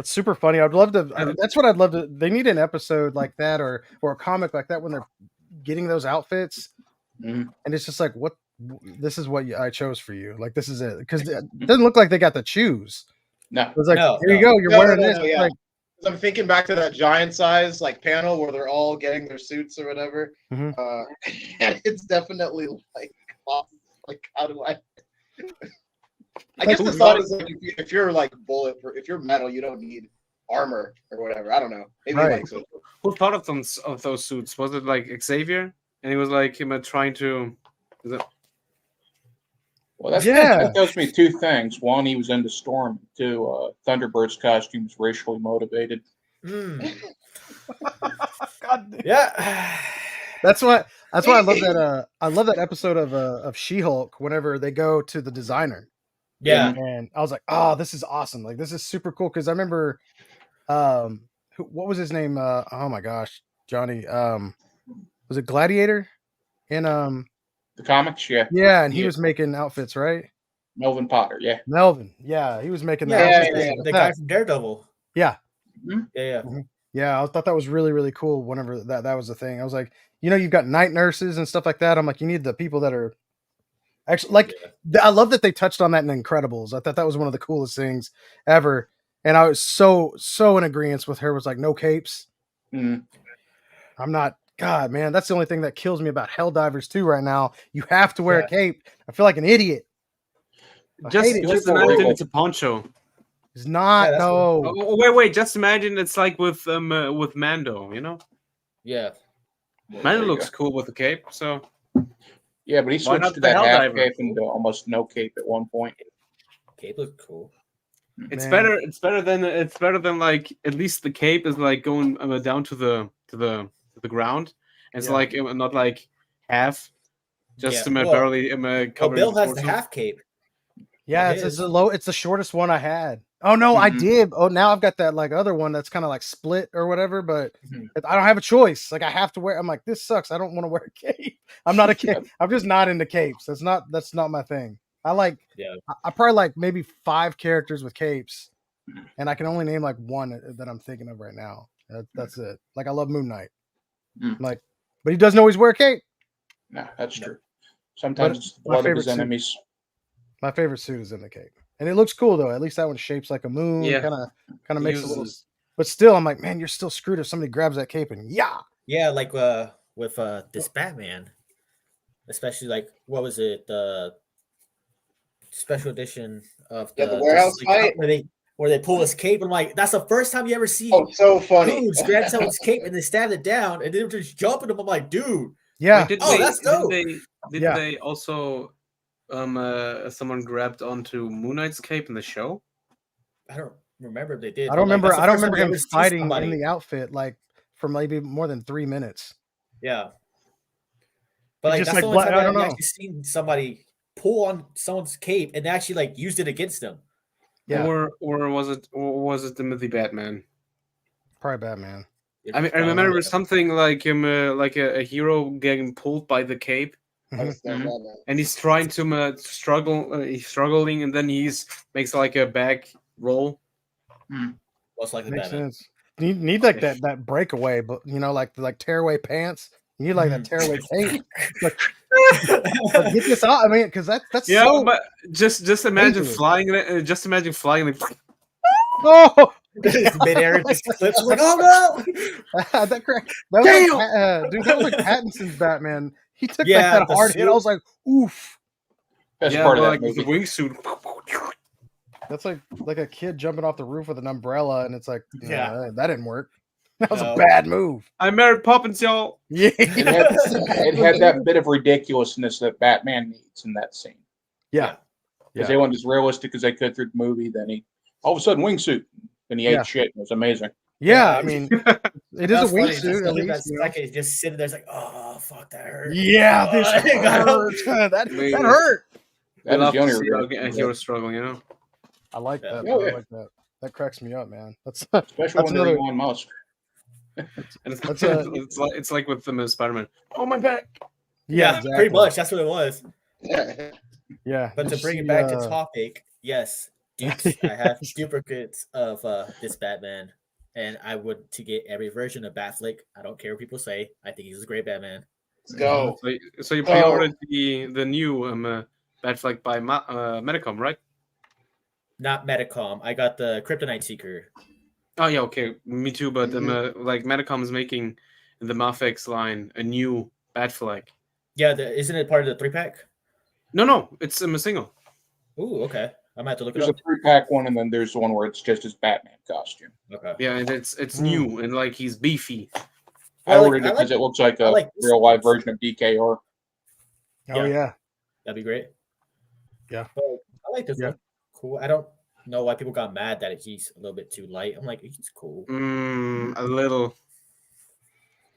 super funny. I'd love to. That's what I'd love to. They need an episode like that, or a comic like that when they're getting those outfits, Mhm. and it's just like, what? This is what I chose for you. Like this is it, because it doesn't look like they got to choose. No. It's like No, here you no. go, you're No, wearing no, this. no, It's yeah. like, I'm thinking back to that giant size like panel where they're all getting their suits or whatever. Mhm. And it's definitely like how do I? I guess the thought is like if you're like bulletproof, if you're metal, you don't need armor or whatever. I don't know. Maybe Right. like so. Who thought of those suits? Was it like Xavier? And he was like him trying to. Well, Yeah. that tells me two things. One, he was into Storm. Two, Thunderbird's costume was racially motivated. Mm. God, Yeah. that's why I love that. I love that episode of She-Hulk whenever they go to the designer. Yeah. And I was like, oh, this is awesome. Like, this is super cool. Cause I remember, what was his name? Oh my gosh, Johnny, was it Gladiator? And, The comics, yeah. yeah. And he Yeah. was making outfits, right? Melvin Potter, yeah. Melvin. Yeah. He was making the Yeah, outfits. yeah, the guy from Daredevil. Yeah. Yeah. Yeah. I thought that was really, really cool whenever that was the thing. I was like, you've got night nurses and stuff like that. I'm like, you need the people that are actually like, I love that they touched on that in Incredibles. I thought that was one of the coolest things ever. And I was so in agreement with her. Was like, no capes. Mhm. I'm not. God, man, that's the only thing that kills me about Helldivers 2 right now. You have to wear a cape. I feel like an idiot. I Just hate it. imagine Regal. it's a poncho. It's not. Yeah, that's no. Oh, wait. Just imagine it's like with Mando. You know, Yeah. There Mando you looks go. cool with a cape. So Yeah, but he Why switched not to the that half Helldiver? cape into almost no cape at one point. Cape looked cool. it's Man. better. It's better than like at least the cape is like going down to the ground. It's Yeah. like not like half, just Yeah. Well, barely Well, covering. Bill the has the torso. half cape. Yeah, It it's is. it's the shortest one I had. Oh no, I Mhm. did. Oh, now I've got that like other one that's kind of like split or whatever, but Mhm. I don't have a choice. Like I have to wear. I'm like, this sucks. I don't want to wear a cape. I'm not a cape. I'm just not into capes. That's not my thing. I like. Yeah. I probably like maybe 5 characters with capes, and I can only name like one that I'm thinking of right now. That's it. Like I love Moon Knight. Mm. Like, but he doesn't always wear a cape. No, that's true. Sometimes it's the my blood of favorite his suit. enemies. My favorite suit is in the cape, and it looks cool though. At least that one shapes like a moon. Yeah. Kind of makes a little. Uses- But still, I'm like, man, you're still screwed if somebody grabs that cape and yeah. Yeah, like with this Batman, especially like what was it, the special edition of Yeah, the warehouse Justice League fight? where they pull his cape. I'm like, that's the first time you ever see Oh, so funny. dudes grab someone's cape and they stab it down and then just jumping them. I'm like, dude, Yeah. Wait, that's dope. Didn't Yeah. they also someone grabbed onto Moon Knight's cape in the show? I don't remember if they did. I don't but, like, remember. that's the I don't first time remember you him ever see fighting somebody. in the outfit like for maybe more than 3 minutes. Yeah. But like just that's like the only I time don't I've know. actually seen somebody pull on someone's cape and actually like used it against them. Yeah. Or was it Timothy Batman? Probably Batman. I mean, I remember something like him, like a hero getting pulled by the cape, and he's trying to struggle. He's struggling, and then makes like a back roll. Most likely Makes Batman. sense. You need like that breakaway, but like tearaway pants. You need like that tearaway cape. Like, get this out. I mean, because that's Yeah, so. but just imagine dangerous. flying. Just imagine flying. Like, Oh, Midair just clips. Like, oh no! that crack. That was like, dude, that was like Pattinson's Batman. He took like Yeah, that the hard hit. I suit. was like, oof. Best yeah, part of but, that like the movie. wingsuit. That's like a kid jumping off the roof with an umbrella, and it's like, Yeah. that didn't work. That was No. a bad move. I married Poppins, y'all. Yeah. It had that bit of ridiculousness that Batman needs in that scene. Yeah. Because they went as realistic as they could through the movie. Then he all of a sudden wingsuit, and he ate shit. It was amazing. Yeah, Yeah. I mean, it is a funny. wingsuit at least. You know? Second, just sitting there, it's like, oh fuck, that hurt. Yeah, this Oh, it got hurt. that hurt. I That love is to the see only a hero struggling, you know. I like Yeah. that. Oh, bro. yeah. I like that. That cracks me up, man. That's Especially when they're another- Elon Musk. And it's, That's it's like with the Spider-Man. Oh my back. Yeah, exactly. pretty much. That's what it was. Yeah. But to Did you bring it see, back to topic, yes, dupes. I have Yes. duplicates of this Batman, and I would to get every version of Batflick. I don't care what people say. I think he's a great Batman. Let's go. So you pre-ordered the new Batfleck by Medicom, right? Not Metacom. I got the Kryptonite Seeker. Oh yeah, okay, me too. But like Medicom is making the Mafex line a new Batfleck. Yeah, isn't it part of the 3-pack? No, it's a single. Ooh, okay. I might have to look There's it a up. 3-pack one, and then there's the one where it's just his Batman costume. Okay. Yeah, and it's new and like he's beefy. I ordered it because it looks like a real live version of DKR. Oh yeah. That'd be great. Yeah. But I like this one. Cool. I don't know why people got mad that he's a little bit too light. I'm like, he's cool. A little.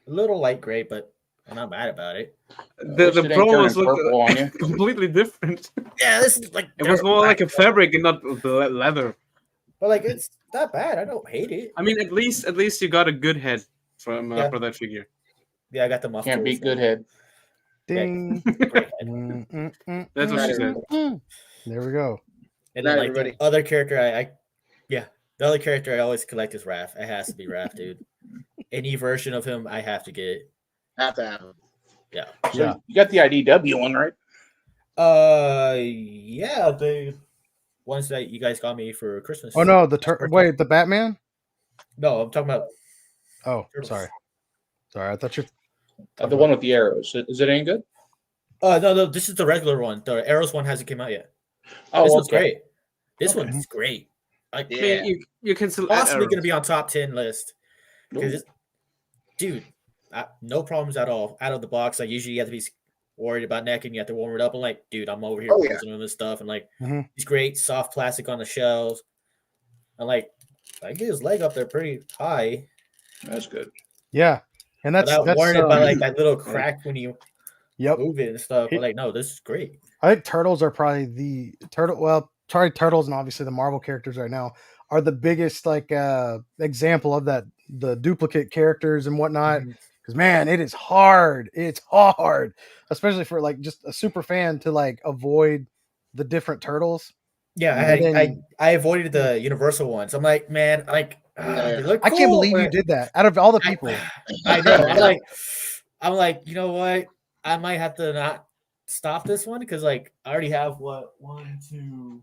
A little light gray, but I'm not mad about it. The promos purple on you. looked completely different. Yeah, this is like It was more like a fabric and not the leather. But like it's not bad. I don't hate it. I mean, at least you got a good head from for that figure. Yeah, I got the muff. Can't beat good head. Ding. That's what she said. There we go. And then Night, like everybody. the other character, the other character I always collect is Raph. It has to be Raph, dude. Any version of him, I have to get. Have to have him. Yeah. So Yeah. you got the IDW one, right? Yeah, the ones that you guys got me for Christmas. Oh no, wait, the Batman? No, I'm talking about. Oh, Turtles. sorry. I thought you. The one with the arrows. Is it any good? No, this is the regular one. The Arrows one hasn't come out yet. Oh, This one's okay. great. This one's great. Like, I mean, you can still possibly going to be on top 10 list. Because, Ooh. dude, no problems at all. Out of the box, like usually you have to be worried about neck and you have to warm it up. I'm like, dude, I'm over here using him and stuff. And like, he's great, soft plastic on the shelves. And like, I get his leg up there pretty high. That's good. Yeah, and that's worried about like that little crack when you move it and stuff. But like, no, this is great. I think turtles are probably the turtles and obviously the Marvel characters right now are the biggest like example of that, the duplicate characters and whatnot. Because man, it is hard. It's hard, especially for like just a super fan to like avoid the different turtles. Yeah, I avoided the Universal ones. I'm like, man, like they look cool, I can't believe you did that. Out of all the people, I know. I'm like, you know what? I might have to not stop this one because like I already have 1, 2,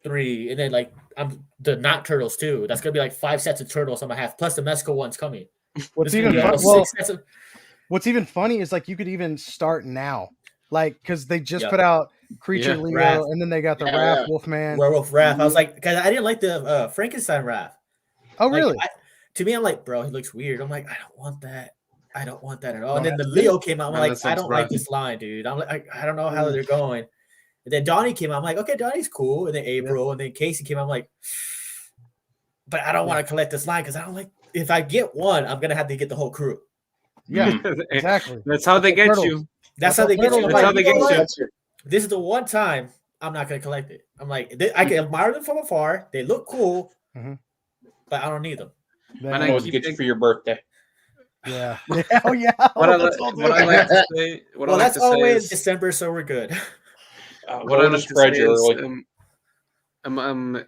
3, and then like I'm the not turtles too. That's gonna be like 5 sets of turtles I'm gonna have plus the Mexico one's coming. What's even funny is like you could even start now, like because they just put out Creature Leo, Raph. and then they got the Raph Wolfman, Werewolf Raph. I was like, because I didn't like the Frankenstein Raph. Oh like, really? To me, I'm like, bro, he looks weird. I'm like, I don't want that. I don't want that at all. And then the Leo came out. I'm like, I don't like this line, dude. I'm like, I don't know how they're going. And then Donnie came out. I'm like, okay, Donnie's cool. And then April, and then Casey came out. I'm like, but I don't want to collect this line because I don't like. If I get one, I'm gonna have to get the whole crew. Yeah, exactly. That's how they get you. That's how they get you. That's how they get you. This is the one time I'm not gonna collect it. I'm like, I can admire them from afar. They look cool, but I don't need them. I know what to get you for your birthday. Yeah. Oh yeah. What I like to say. Well, that's always December, so we're good. What I like to say is,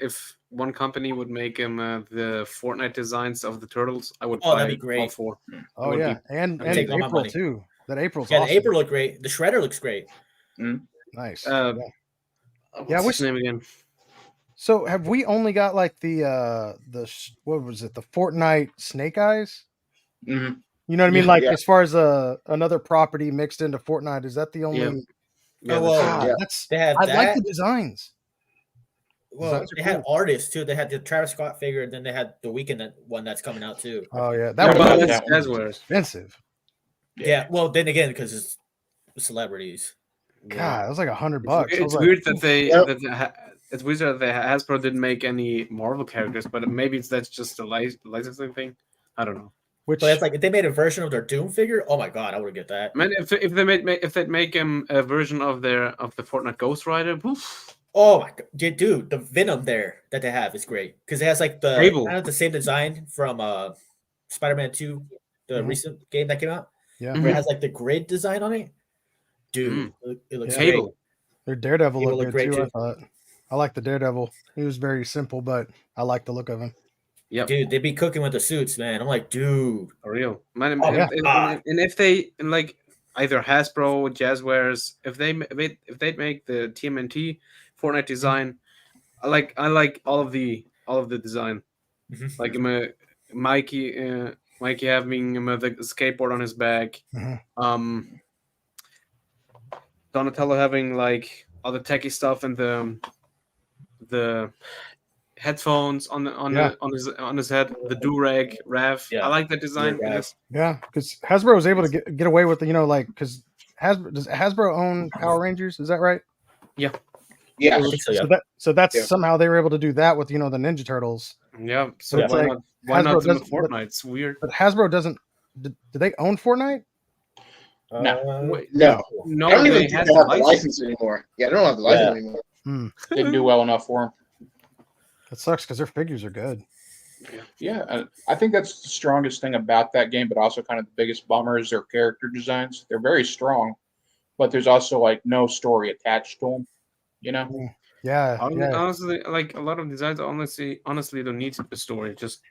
if one company would make the Fortnite designs of the turtles, I would buy that'd be great. all 4. Oh yeah, and April too. That April's awesome. The April look great. The Shredder looks great. Nice. What's his name again? So have we only got like the what was it? The Fortnite Snake Eyes? Mm-hmm. You know what I mean? Like as far as another property mixed into Fortnite, is that the only? I like the designs. Well, Designs are they had cool. artists too. They had the Travis Scott figure, and then they had the Weeknd one that's coming out too. Oh yeah, Yeah, that but was that's- Jazzwares. expensive. Yeah. Well, then again, because it's celebrities. God, it was like $100. It's, I was it's like, weird that they Yep. it's weird that Hasbro didn't make any Marvel characters, but maybe that's just a licensing thing. I don't know. which But it's like if they made a version of their Doom figure, oh my god, I would get that. Man, if they make a version of the Fortnite Ghost Rider, woof, Oh my god, dude, the Venom there that they have is great because it has like the Cable. kind of the same design from Spider-Man 2, the Mhm. recent game that came out, yeah, where it has like the grid design on it. Dude, it looks Yeah. great. Cable. their Daredevil Cable looked looked good great, too. I too. thought. I like the Daredevil. He was very simple, but I like the look of him. Yep. Dude, they be cooking with the suits, man. I'm like, dude. For real, man. Oh, yeah. And if they like either Hasbro, Jazzwares, if they make the TMNT Fortnite design, I like all of the design. Mhm. Like Mikey having the skateboard on his back. Mhm. Donatello having like all the techie stuff and the headphones on his head, the do-rag, Rav. Yeah. I like that design. Rav. It's- Yeah, because Hasbro was able to get away with because does Hasbro own Power Rangers? Is that right? Yeah. I think so, yeah. So that's Yeah. somehow they were able to do that with the Ninja Turtles. Yeah, so But it's why like not? Why not Hasbro do the doesn't- Fortnite? It's weird. But Hasbro doesn't. Do they own Fortnite? Wait, No. no, I don't even they think had they the have the license. license anymore. Yeah, they don't have the license Yeah. anymore. Didn't do well enough for him. That sucks because their figures are good. Yeah, I think that's the strongest thing about that game, but also kind of the biggest bummer is their character designs. They're very strong, but there's also like no story attached to them. You know? Yeah, yeah. Honestly, like a lot of designs, honestly don't need a story. Just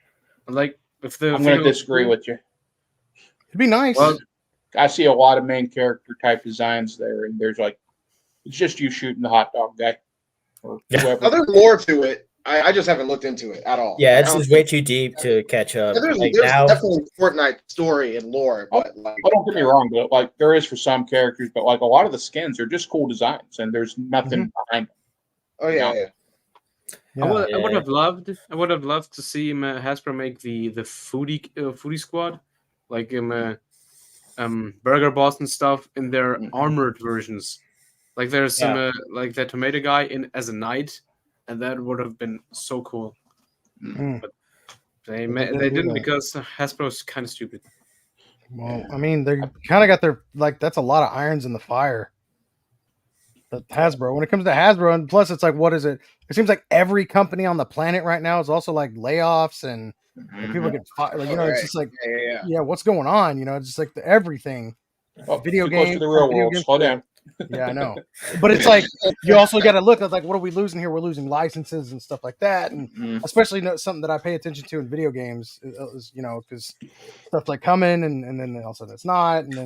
like if the I'm going to disagree with you. It'd be nice. Well, I see a lot of main character type designs there, and there's like it's just you shooting the hot dog guy or Yeah. whoever. Now, there's more to it. I just haven't looked into it at all. Yeah, I it's don't- just way too deep to catch up. Yeah, there's Like there's now, definitely Fortnite story and lore, but like, Well, don't get me wrong, but like there is for some characters, but like a lot of the skins are just cool designs, and there's nothing behind them. oh yeah, Yeah. yeah. Yeah. I would have loved to see Hasbro make the foodie squad, like Burger Boss and stuff in their armored versions. Like there's some like that tomato guy in as a knight, and that would have been so cool. Mm. But They they didn't do didn't that. because Hasbro's kind of stupid. Well, I mean, they kind of got their that's a lot of irons in the fire. But Hasbro, when it comes to Hasbro, and plus it's like, what is it? It seems like every company on the planet right now is also like layoffs and people get fired. Like, it's Right. just like, Yeah. yeah, what's going on? It's just like everything. Oh, Video too close game- to the real video world. games- Slow down. Yeah, I know. But it's like you also got to look at like, what are we losing here? We're losing licenses and stuff like that, and especially something that I pay attention to in video games is because stuff like coming and then all of a sudden it's not, and then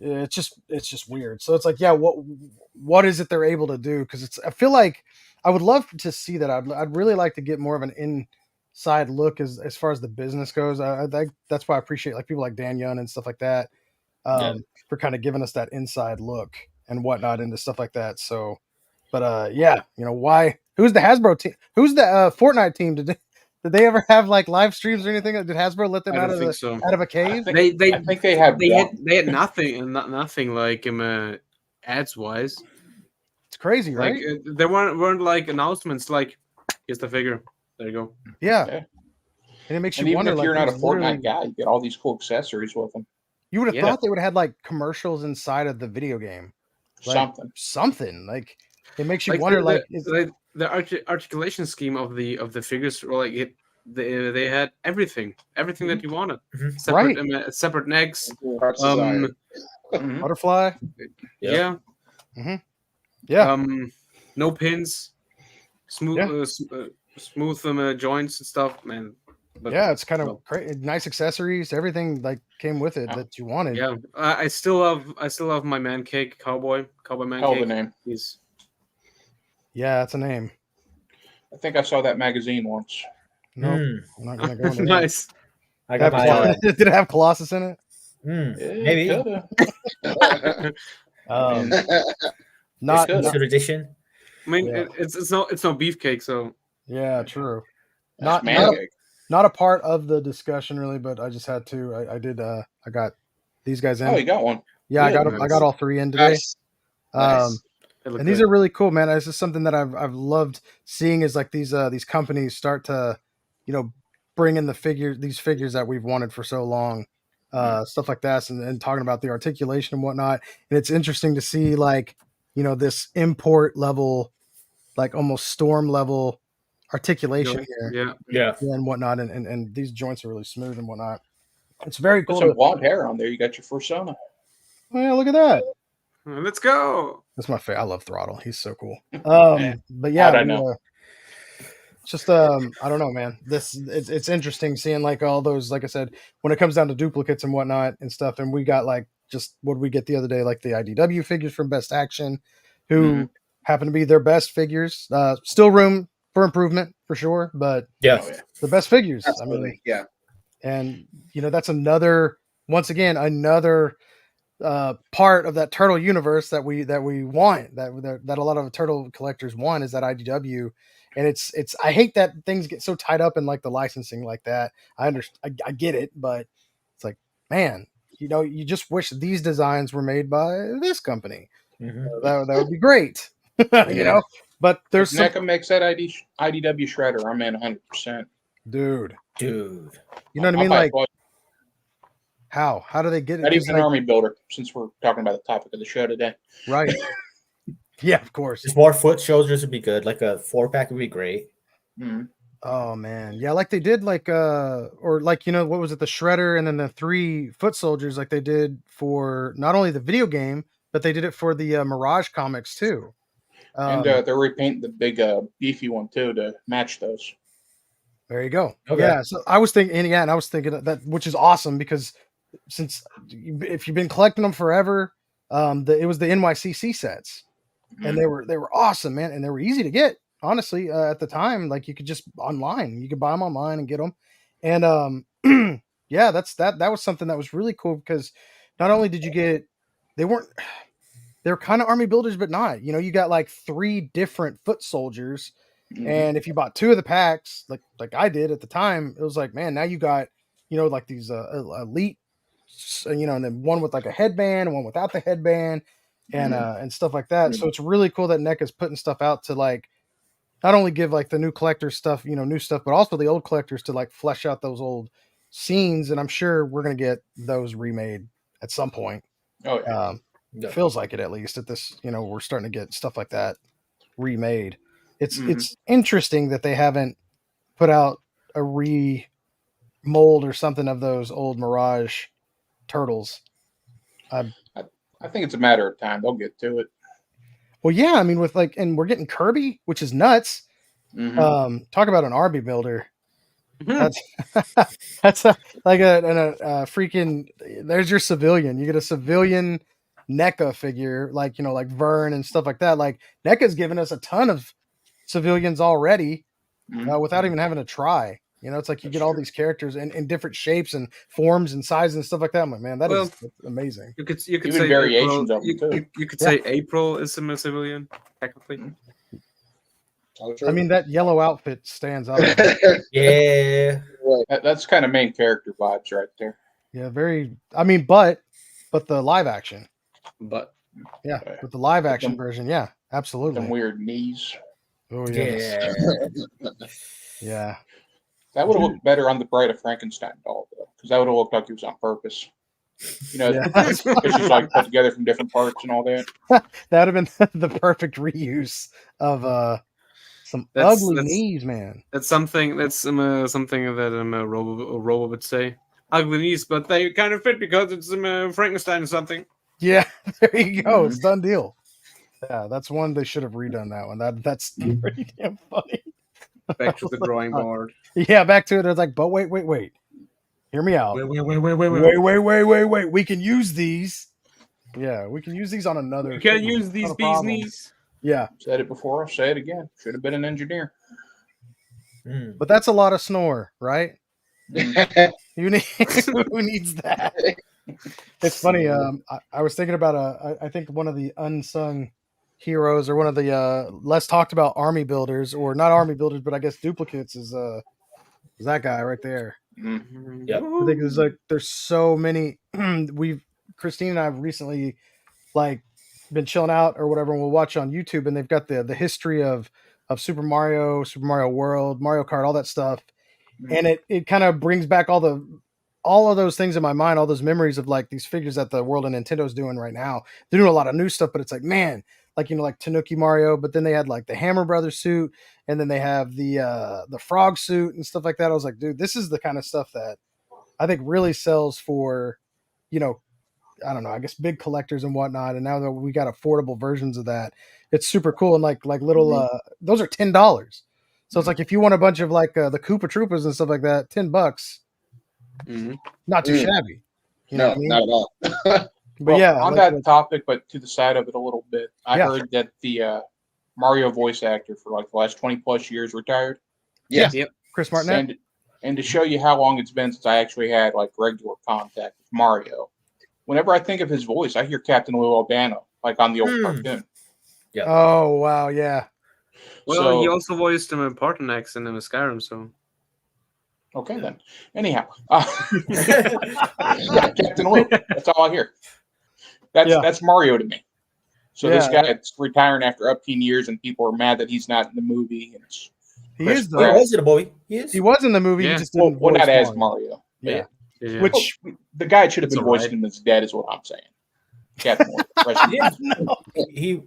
it's just weird. So it's like, yeah, what is it they're able to do? Because I feel like I would love to see that. I'd really like to get more of an inside look as far as the business goes. That's why I appreciate like people like Dan Young and stuff like that for kind of giving us that inside look and whatnot into stuff like that. So, but yeah, why? Who's the Hasbro team? Who's the Fortnite team? Did they ever have like live streams or anything? Did Hasbro let them I out don't of think so. out of a cave? I think they have one. They had nothing like ads wise. It's crazy, right? Like there weren't like announcements like here's the figure. There you go. Yeah. Yeah. And it makes And you even wonder. if like, you're not a there's literally- Fortnite guy, you get all these cool accessories with them. you would have Yeah. thought they would have had like commercials inside of the video game. Like, something like it makes you Like wonder. the articulation scheme of the figures, or like they had everything that you wanted. Mhm. Separate separate necks. Heart's Desire. butterfly. Yeah. Yeah. No pins. Smooth Yeah. smooth joints and stuff, man. But Yeah, it's kind well, of nice accessories. Everything like came with it that you wanted. yeah. I still love my man cake cowboy man Hell of a cake. name. He's Yeah, that's a name. I think I saw that magazine once. No, Mm, I'm not gonna go into that. nice. I got my Did it have Colossus in it? maybe Coulda. Um, It not could. limited edition. I mean, Yeah. it's no beefcake, so Yeah, true. That's Not man. not a part of the discussion really, but I just had to. I did. I got these guys in. Oh, you got one. Yeah, I Good. got them. I got all 3 in today. Nice. Nice. they look And these good. are really cool, man. It's just something that I've loved seeing is like these companies start to, bring in these figures that we've wanted for so long, stuff like that, and talking about the articulation and whatnot. And it's interesting to see like, this import level, like almost storm level articulation here Yeah, Yeah. and whatnot. And these joints are really smooth and whatnot. It's very Put cool. some blonde hair on there. You got your fursona. Oh, yeah, look at that. let's go. That's my favorite. I love Throttle. He's so cool. Man, But yeah, how'd I know? it's just I don't know, man. It's interesting seeing like all those, like I said, when it comes down to duplicates and whatnot and stuff. And we got like just what did we get the other day, like the IDW figures from Best Action, who happen to be their best figures. Still room for improvement for sure, but Yeah. Oh, yeah. the best figures. Absolutely. I mean, Yeah. and that's another part of that turtle universe that we want, that a lot of turtle collectors want, is that IDW. And it's I hate that things get so tied up in like the licensing like that. I get it, but it's like, man, you just wish these designs were made by this company. Mhm. That would be great. But there's If NECA makes that IDW shredder, I'm in 100%. dude, Dude. you know what I mean? Like, how do they get it? Not 'Cause, even an army builder, since we're talking about the topic of the show today. right. Yeah, of course. Just more foot shoulders would be good. Like a 4-pack would be great. Mhm. Oh man, yeah, like they did like or like what was it, the shredder and then the 3 foot soldiers, like they did for not only the video game, but they did it for the Mirage comics too. And they're repainting the big beefy one too to match those. There you go. Okay. Yeah, so I was thinking that, which is awesome because since if you've been collecting them forever, it was the NYCC sets, and they were awesome, man, and they were easy to get. Honestly, at the time, like you could just you could buy them online and get them, and yeah, that was something that was really cool because not only did you get, they were kind of army builders, but not. You got like 3 different foot soldiers. And if you bought 2 of the packs, like I did at the time, it was like, man, now you got, like these elite, and then one with like a headband and one without the headband, and stuff like that. So it's really cool that NECA's putting stuff out to like not only give like the new collectors stuff, new stuff, but also the old collectors to like flesh out those old scenes. And I'm sure we're gonna get those remade at some point. Oh yeah. Yeah. Feels like it, at least at this. We're starting to get stuff like that remade. It's Mhm. it's interesting that they haven't put out a remold or something of those old Mirage turtles. I think it's a matter of time. They'll get to it. Well, yeah, I mean, with like, and we're getting Kirby, which is nuts. Mhm. Talk about an Arby builder. Mhm. That's like a freaking. There's your civilian. You get a civilian NECA figure, like like Vern and stuff like that. Like NECA's given us a ton of civilians already Mhm. without even having to try. It's like you That's get all true. these characters in different shapes and forms and sizes and stuff like that. I'm like, man, that's amazing. You could Even say variations April, of them, too. you could say April is a civilian technically. I mean, that yellow outfit stands out. Yeah. That's kind of main character vibes right there. Yeah, very. I mean, but the live action, But yeah, Yeah. with the live With action them- version, yeah, Them absolutely. weird knees. Oh yeah, Yeah. yeah. That would have looked better on the Bride of Frankenstein doll, though, because that would have looked like it was on purpose. Yeah. Because she's like put together from different parts and all that. That would have been the perfect reuse of some ugly knees, man. that's something something that Robo would say. Ugly knees, but they kind of fit because it's Frankenstein or something. Yeah, there you go. It's done deal. Yeah, that's one they should have redone that one. That's pretty damn funny. Back to the drawing board. Yeah, back to it. It's like, but wait. Hear me out. Wait. We can use these. Yeah, we can use these on another. You can figure. use these Not a bees problem. knees. Yeah, Said it before, I'll say it again. Should have been an engineer. Mm. but that's a lot of snore, right? You need who needs that? It's funny. I was thinking about I think one of the unsung heroes or one of the less talked about army builders, or not army builders, but I guess duplicates is that guy right there. Yep. I think there's so many. Christine and I have recently like been chilling out or whatever, and we'll watch on YouTube, and they've got the history of Super Mario, Super Mario World, Mario Kart, all that stuff, and it kind of brings back all of those things in my mind, all those memories of like these figures that the world of Nintendo's doing right now. They're doing a lot of new stuff, but it's like, man, like, like Tanuki Mario, but then they had like the Hammer Brothers suit, and then they have the frog suit and stuff like that. I was like, dude, this is the kind of stuff that I think really sells for, I don't know, I guess big collectors and whatnot. And now that we got affordable versions of that, it's super cool. And like little, those are $10. So it's like, if you want a bunch of like the Koopa Troopas and stuff like that, $10, not too shabby. You know what I mean? Not at all. But yeah, on that topic, but to the side of it a little bit, I heard that the Mario voice actor for like the last 20 plus years retired. Yeah. Yep. Chris Martinet. And to show you how long it's been since I actually had like regular contact with Mario, whenever I think of his voice, I hear Captain Lou Albano, like on the old cartoon. Yeah. Oh wow, yeah. Well, he also voiced him in Partonax in Skyrim, so. Okay then. Anyhow, Captain Lou. That's all I hear. That's Mario to me. So this guy is retiring after 18 years, and people are mad that he's not in the movie. And he is though. He was in the movie. He was in the movie. Yeah. He just didn't well, not as Mario. Mario. Yeah. Which the guy should have been voicing him as dead, is what I'm saying. Captain Lou.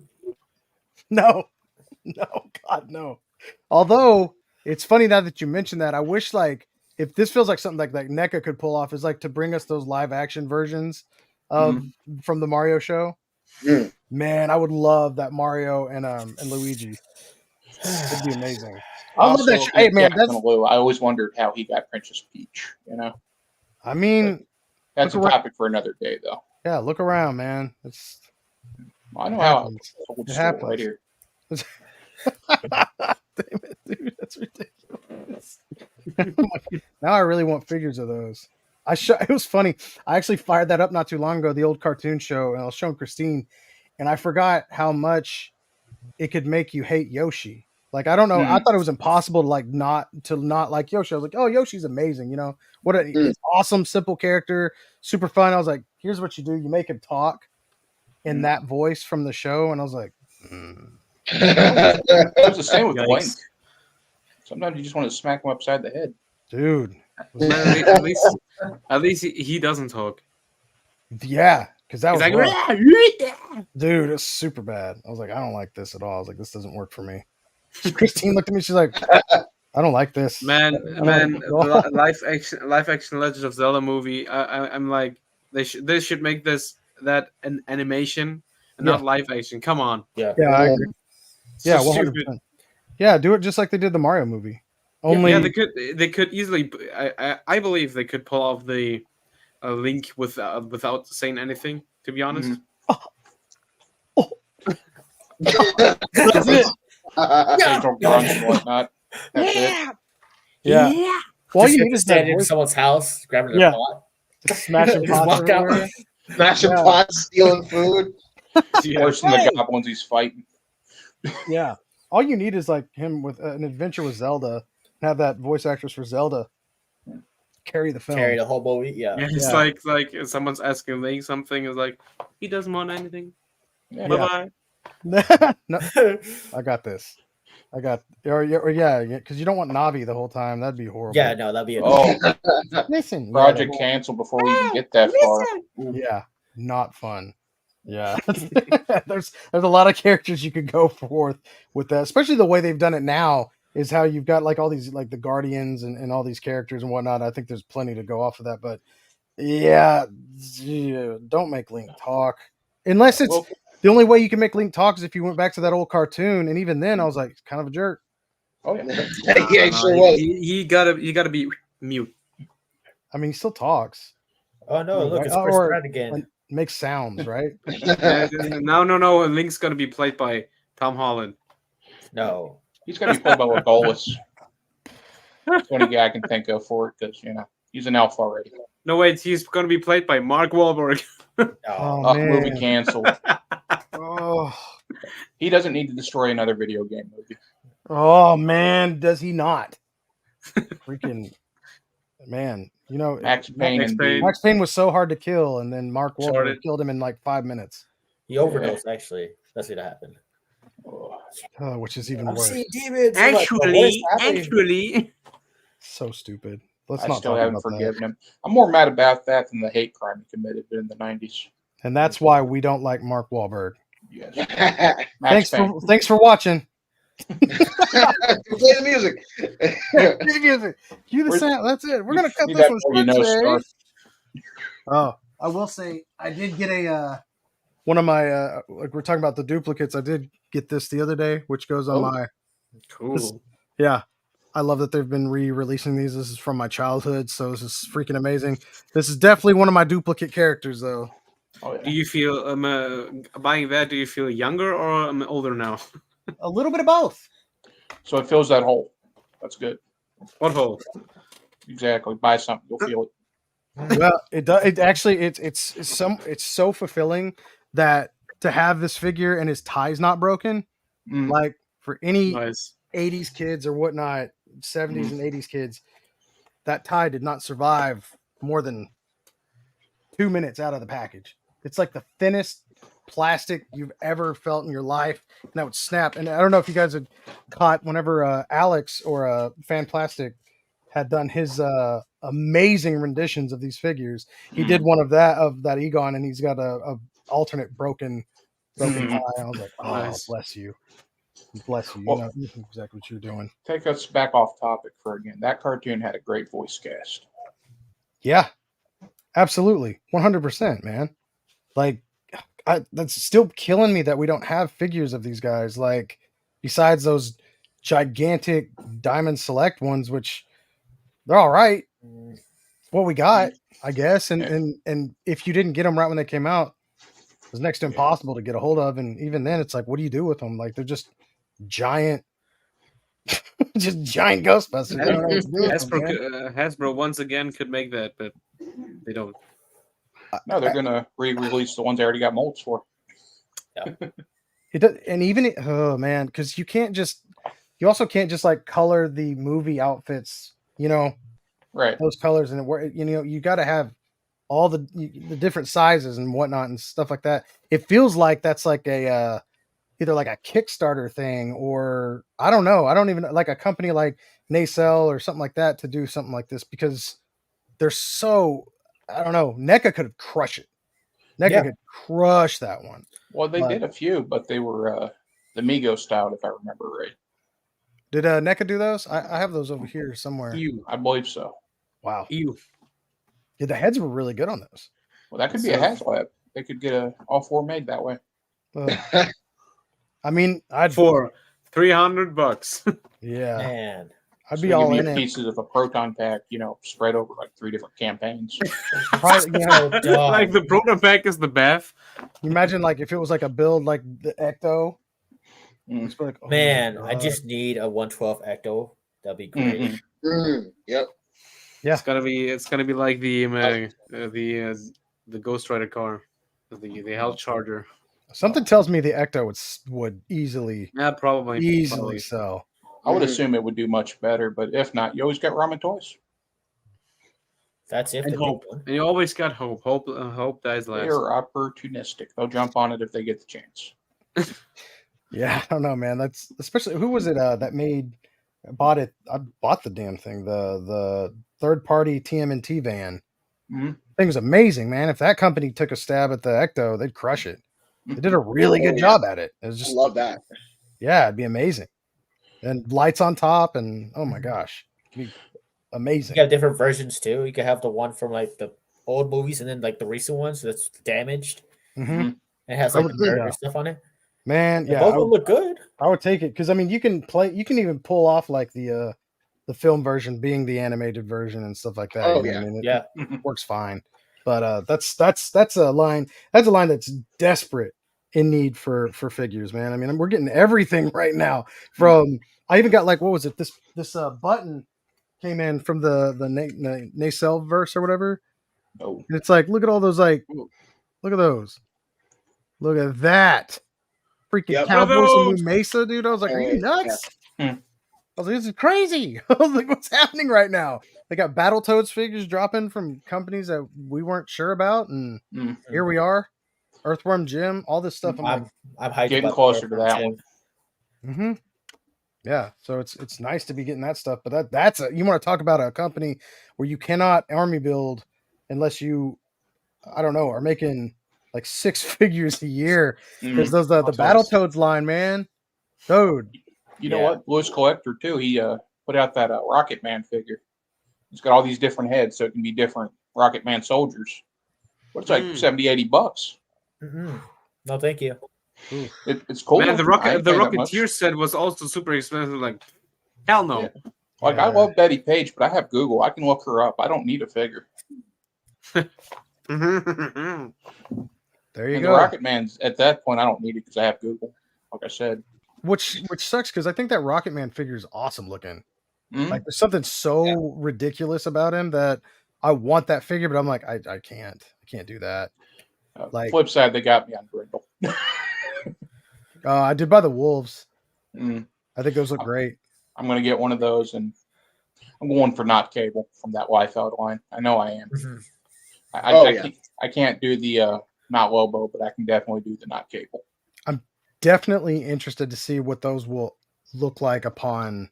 No, God, no. Although it's funny now that you mentioned that, I wish like if this feels like something like NECA could pull off, is like to bring us those live action versions of from the Mario show. Man, I would love that Mario and Luigi. It'd be amazing. I love that. Hey man, Lou, I always wondered how he got Princess Peach. I mean, that's a topic for another day, though. Yeah, look around, man. I know how it happens right here. Damn it, dude, that's ridiculous. Now I really want figures of those. It was funny. I actually fired that up not too long ago, the old cartoon show, and I was showing Christine, and I forgot how much it could make you hate Yoshi. Like, I don't know. I thought it was impossible to not like Yoshi. I was like, oh, Yoshi's amazing. What an awesome, simple character, super fun. I was like, here's what you do. You make him talk in that voice from the show. And I was like, It was the same with Blank. Sometimes you just want to smack him upside the head. Dude. At least he doesn't talk. Yeah. Because that was like, dude, it's super bad. I was like, I don't like this at all. I was like, this doesn't work for me. Christine looked at me. She's like, I don't like this. Man, live action Legend of Zelda movie. I'm like, they should make that an animation and not live action. Come on. Yeah, I agree. Yeah, 100%. Yeah, do it just like they did the Mario movie. Only they could easily. I believe they could pull off the Link without saying anything. To be honest. That's it. Yeah. Well, you need to stand in someone's house, grabbing their pot, smashing pots, smashing pots, stealing food, forcing the goblins he's fighting. Yeah, all you need is like him with an adventure with Zelda, and have that voice actress for Zelda carry the film, carry the whole movie. Yeah, it's like if someone's asking Link something, is like he doesn't want anything. Bye bye. No, I got this. Or because you don't want Navi the whole time. That'd be horrible. Yeah, no, that'd be. Listen, project canceled before we even get that far. Yeah, not fun. Yeah, there's a lot of characters you could go forth with that, especially the way they've done it now. Is how you've got like all these like the Guardians and all these characters and whatnot. I think there's plenty to go off of that, but don't make Link talk unless it's. The only way you can make Link talk is if you went back to that old cartoon, and even then, I was like, kind of a jerk. Oh yeah, he sure was. You gotta be mute. I mean, he still talks. Oh no! Look, it's Chris Pratt again. Like, makes sounds, right? No. Link's gonna be played by Tom Holland. No, he's gonna be played by Legolas. That's the only guy I can think of for it because he's an elf already. No wait, he's gonna be played by Mark Wahlberg. Oh man, movie canceled. Oh, He doesn't need to destroy another video game movie. Oh man, does he not? Freaking man, you know, Max Payne Max indeed. Payne. Max Payne was so hard to kill, and then Mark Wahlberg Uncharted. killed him in like 5 minutes, He overdosed. Actually, that's what happened. which is even I'm worse. seeing demons. I'm like, what is happening? Actually, So stupid. Let's I not still talk haven't about that. forgiven him. I'm more mad about that than the hate crime he committed in the 90s. And that's why we don't like Mark Wahlberg. Yes. Max Payne. Thanks for watching. Play the music. Cue the music. Cue the sound. That's it. We're gonna cut See this that one before short Star. today. Oh, I will say I did get a one of my like we're talking about the duplicates. I did get this the other day, which goes on my cool. yeah. I love that they've been re-releasing these. This is from my childhood, so this is freaking amazing. This is definitely one of my duplicate characters, though. Oh, Do yeah. you feel buying that? Do you feel younger or older now? A little bit of both. So it fills that hole. That's good. What hole? Exactly. Buy something, you'll feel it. Well, it does. It actually it's so fulfilling that to have this figure and his tie's not broken. Mm. Like for any Nice. 80s kids or whatnot, 70s and 80s kids, that tie did not survive more than 2 minutes out of the package. It's like the thinnest plastic you've ever felt in your life, and that would snap. And I don't know if you guys had caught whenever Alex or Fan Plastic had done his amazing renditions of these figures. He did one of that Egon, and he's got a alternate broken tie. I was like, oh, Nice. bless you. Bless you. Well, You know exactly what you're doing. Take us back off topic for again. That cartoon had a great voice cast. Yeah, absolutely. 100%, man. Like, that's still killing me that we don't have figures of these guys. Like, besides those gigantic Diamond Select ones, which they're all right. What we got, I guess. And if you didn't get them right when they came out, it was next to impossible to get a hold of. And even then, it's like, what do you do with them? Like, they're just giant, just giant Ghostbusters. I don't know what to do with them, man. Hasbro once again could make that, but they don't. No, they're going to re-release the ones they already got molds for. It does, and even oh man, because you also can't just like color the movie outfits, Right. those colors, and you got to have all the different sizes and whatnot and stuff like that. It feels like that's like a either like a Kickstarter thing, or I don't know. I don't even like a company like Nacelle or something like that to do something like this, because they're so, I don't know. NECA could crush it. NECA could crush that one. Well, they did a few, but they were the Mego style, if I remember right. Did NECA do those? I have those over here somewhere. I believe so. Wow. Ew. Yeah, the heads were really good on those. Well, that could be a HasLab. They could get all four made that way. I mean, I'd For $300. yeah, Man, I'd So be they all give in you it. pieces of a proton pack, spread over like 3 different campaigns. Probably, Like the proton pack is the bath. imagine like if it was like a build like the Ecto. Mm. It's like, oh man, my I God. just need a 112 Ecto. That'd be great. Yep. Yeah. It's gonna be like the Ghost Rider car, the Hell Charger. Something tells me the Ecto would easily Yeah, probably. sell. I would assume it would do much better, but if not, you always got ramen toys. That's if And they hope. do one. And you always got hope. Hope dies last. They're opportunistic. They'll jump on it if they get the chance. Yeah, I don't know, man. That's especially who was it that bought it? I bought the damn thing. The third party TMNT van. Mhm. Thing was amazing, man. If that company took a stab at the Ecto, they'd crush it. They did a really good job at it. It was I just love that. yeah, it'd be amazing. And lights on top, and oh my gosh, it'd be amazing. You got different versions too. You could have the one from like the old movies and then like the recent ones that's damaged. Mm-hmm. And it has I like would the agree, nerd though. stuff on it. Man, And yeah, both of them look good. I would take it because I mean you can even pull off like the film version being the animated version and stuff like that. Oh, you know what yeah. I mean? Yeah. It works fine. But that's a line that's desperate in need for figures, man. I mean, we're getting everything right now. From I even got like what was it? This button came in from the Nacelle verse or whatever. Oh, And it's like look at all those look at those. Look at that. freaking Yep. Cowboys from Bravo! New Mesa, dude. I was like, are you nuts? Yeah. I was like, this is crazy. I was like, what's happening right now? They got Battletoads figures dropping from companies that we weren't sure about, and Mm. here we are. Earthworm Jim, all this stuff. I'm like, I'm hyped Getting about closer to Earthworm that Jim. one. yeah. So it's nice to be getting that stuff. But that's you want to talk about a company where you cannot army build unless you, I don't know, are making like 6 figures a year, because Mm. those the Battletoads line, man, dude. You know Yeah. what? Blues Collector too. He put out that Rocket Man figure. It's got all these different heads, so it can be different Rocket Man soldiers. But it's like $70-$80. No, thank you. It's cool. Man, the I ain't the paying that much. Rocketeer set was also super expensive. Like, hell no. Yeah. Like I love Betty Page, but I have Google. I can look her up. I don't need a figure. There you And go. the Rocket Man's at that point, I don't need it because I have Google. Like I said. Which sucks, because I think that Rocket Man figure is awesome looking. Mhm. Like there's something so ridiculous about him that I want that figure, but I'm like, I can't do that. Like, Flip side, they got me on Brindle. I did buy the Wolves. Mm. I think those look great. I'm gonna get one of those, and I'm going for not cable from that Wi-Fi line. I know I am. I can't do the not Lobo, but I can definitely do the not cable. I'm definitely interested to see what those will look like upon,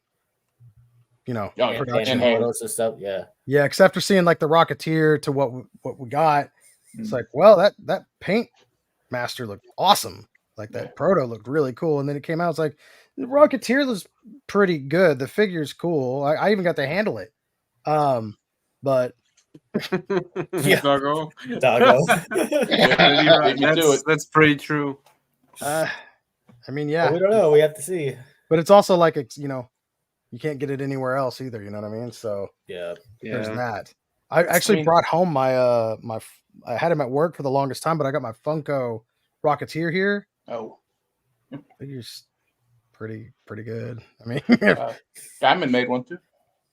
production. And hey, photos and stuff. Yeah. Yeah, because after seeing like the Rocketeer to what we got, it's Mm. like, well, that paint master looked awesome. Like that proto looked really cool, and then it came out. It's like the Rocketeer was pretty good. The figure's cool. I even got to handle it. But Yeah. Doggo. That's pretty true. I mean, But yeah, we don't know. We have to see. but it's also like it's you can't get it anywhere else either. You know what I mean? So Yeah. there's that. I actually brought home my I had him at work for the longest time, but I got my Funko Rocketeer here. Oh, Figure's pretty good. I mean, Diamond made one too.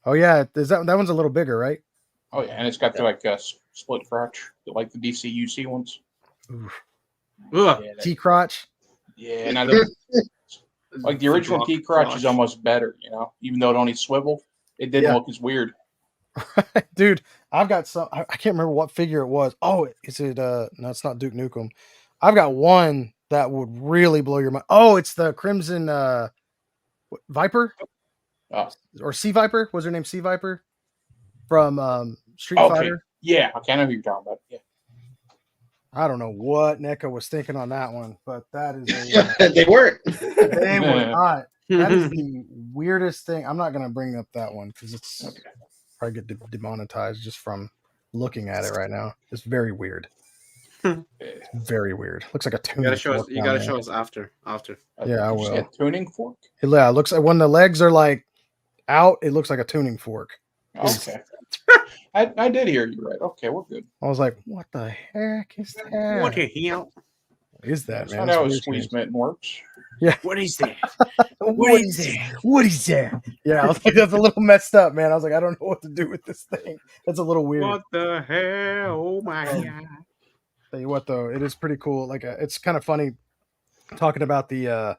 oh yeah, is that one's a little bigger, right? Oh yeah, and it's got the like split crotch, like the DCUC ones. Ugh. Yeah, T crotch. Yeah, and like the original T crotch is almost better, even though it only swiveled, it didn't look as weird. Dude, I've got some. I can't remember what figure it was. Oh, is it? No, it's not Duke Nukem. I've got one that would really blow your mind. Oh, it's the Crimson Viper, or Sea Viper. Was her name Sea Viper from Street Fighter? Yeah, I know who you're talking about. Yeah. I don't know what NECA was thinking on that one, but that is they weren't. They were not. That is the weirdest thing. I'm not going to bring up that one because it's probably get demonetized just from looking at it right now. It's very weird. Very weird. Looks like a tuning. You gotta show us after. Yeah, I will. Tuning fork. Yeah, it looks like when the legs are like out, it looks like a tuning fork. Okay. I did hear you right. Okay, we're good. I was like, what the heck is that? What the hell is that, That's man? not how a squeeze mitten works. Yeah. What is that? What is that? What is that? Yeah, I was like, that's a little messed up, man. I was like, I don't know what to do with this thing. That's a little weird. What the hell? Oh my god. Tell you what, though, it is pretty cool. Like, it's kind of funny talking about the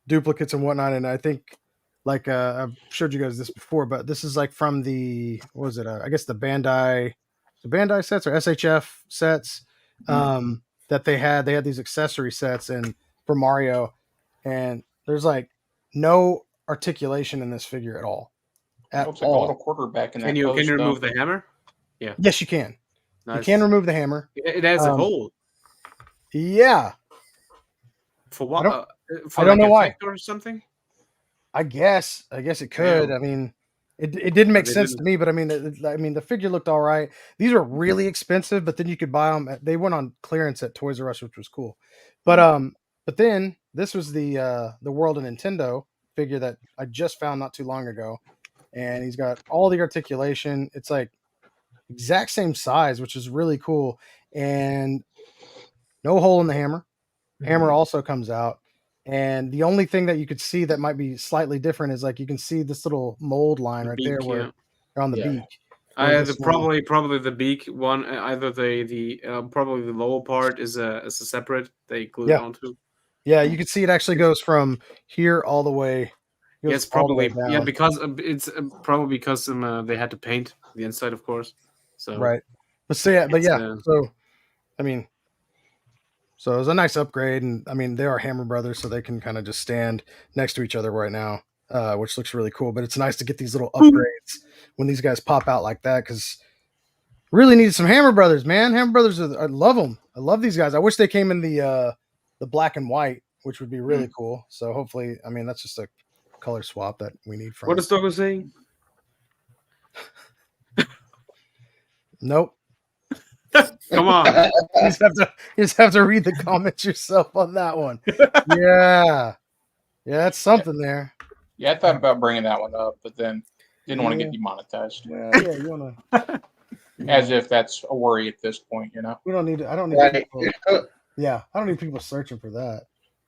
duplicates and whatnot. And I think, like, I've showed you guys this before, but this is like from the, what was it? I guess the Bandai sets or SHF sets that they had. They had these accessory sets and for Mario, and there's like no articulation in this figure at all. Looks like a little quarterback in that. Can you remove the hammer? Yeah. Yes, you can. Nice. You can remove the hammer. It has a hole. Yeah. For what? I don't know why. Or something. I guess it could. Yeah. I mean, it didn't make sense to me, but I mean, the figure looked all right. These are really expensive, but then you could buy them. They went on clearance at Toys R Us, which was cool. But then this was the World of Nintendo figure that I just found not too long ago, and he's got all the articulation. It's like exact same size, which is really cool, and no hole in the hammer. Hammer also comes out. And the only thing that you could see that might be slightly different is like you can see this little mold line right there where on the beak. Probably the beak one. Either the probably the lower part is a separate they glued onto. Yeah, you can see it actually goes from here all the way. Yeah, it's all the way probably down. because it's probably because they had to paint the inside, of course. So Right. But so yeah, it's, so I mean, so it was a nice upgrade, and I mean they are Hammer Brothers, so they can kind of just stand next to each other right now, which looks really cool. But it's nice to get these little upgrades when these guys pop out like that, because really needed some Hammer Brothers, man. Hammer Brothers, I love them. I love these guys. I wish they came in the black and white, which would be really cool. So hopefully, I mean that's just a color swap that we need from. what is Dogo saying? Nope. Come on. You just have to read the comments yourself on that one. Yeah, that's something there. Yeah, I thought about bringing that one up, but then didn't want to get demonetized. Yeah, you wanna. As if that's a worry at this point, you know. We don't need to. I don't need. Right. People, yeah, I don't need people searching for that.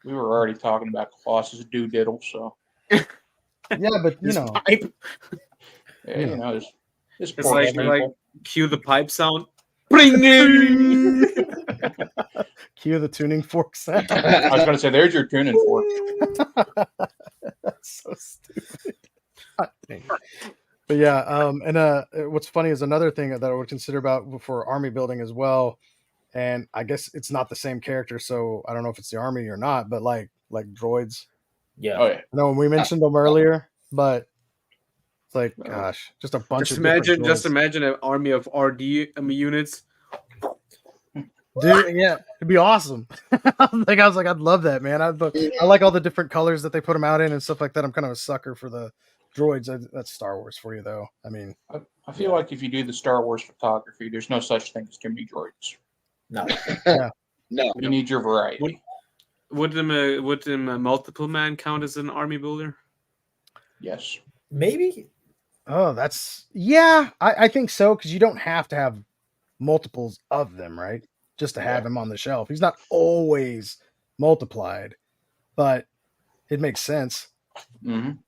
We were already talking about Colossus doodiddle, so Yeah, but you know, Pipe. yeah, you know, there's It's poor like people. cue the pipe sound. Bring cue the tuning fork sound. I was going to say, there's your tuning fork. That's so stupid. But yeah, and what's funny is another thing that I would consider about for army building as well. And I guess it's not the same character, so I don't know if it's the army or not. But like droids. Yeah. Oh yeah, I know we mentioned them earlier, but it's like, gosh, just a bunch of different just droids. imagine an army of RD units. Dude, yeah, it'd be awesome. I was like, I'd love that, man. I like all the different colors that they put them out in and stuff like that. I'm kind of a sucker for the droids. That's Star Wars for you, though. I mean, I feel like if you do the Star Wars photography, there's no such thing as too many droids. No. No. You need your variety. Would them multiple man count as an army builder? Yes. Maybe. oh, I think so, because you don't have to have multiples of them, right? Just to have him on the shelf. He's not always multiplied, but it makes sense. Mm-hmm. I'm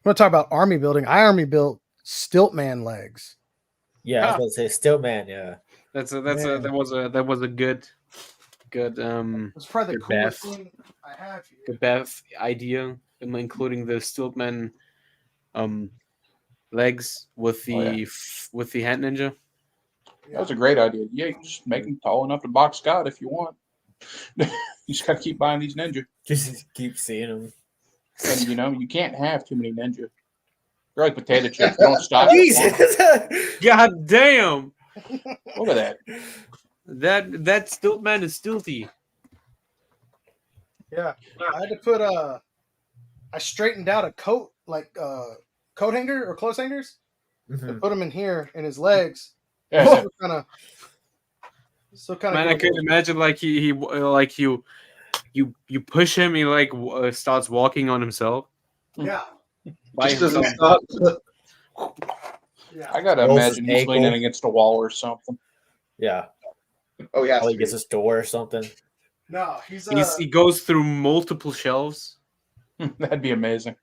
going to talk about army building. I army built Stiltman legs. Yeah, I was going to say Stiltman. Yeah. That was a good That's probably the Good coolest bath. thing I have here. good bath idea, including the Stiltman legs with the with the hand ninja. That was a great idea. Yeah, you can just make them tall enough to box Scott if you want. You just got to keep buying these ninja. Just keep seeing them. And, you know, you can't have too many ninja. They're like potato chips. Don't stop. Jesus. God damn! Look at that. That Stiltman is stilty. Yeah, I had to put I straightened out a coat coat hanger or clothes hangers and put them in here in his legs. Yeah. So kind of Man, I could imagine like you push him, he like starts walking on himself. Yeah. By Just doesn't himself. stop. Yeah. I got to Rolls imagine his he's leaning ankle. against a wall or something. Yeah. Oh yeah. Probably gets his door or something. No, He goes through multiple shelves. That'd be amazing.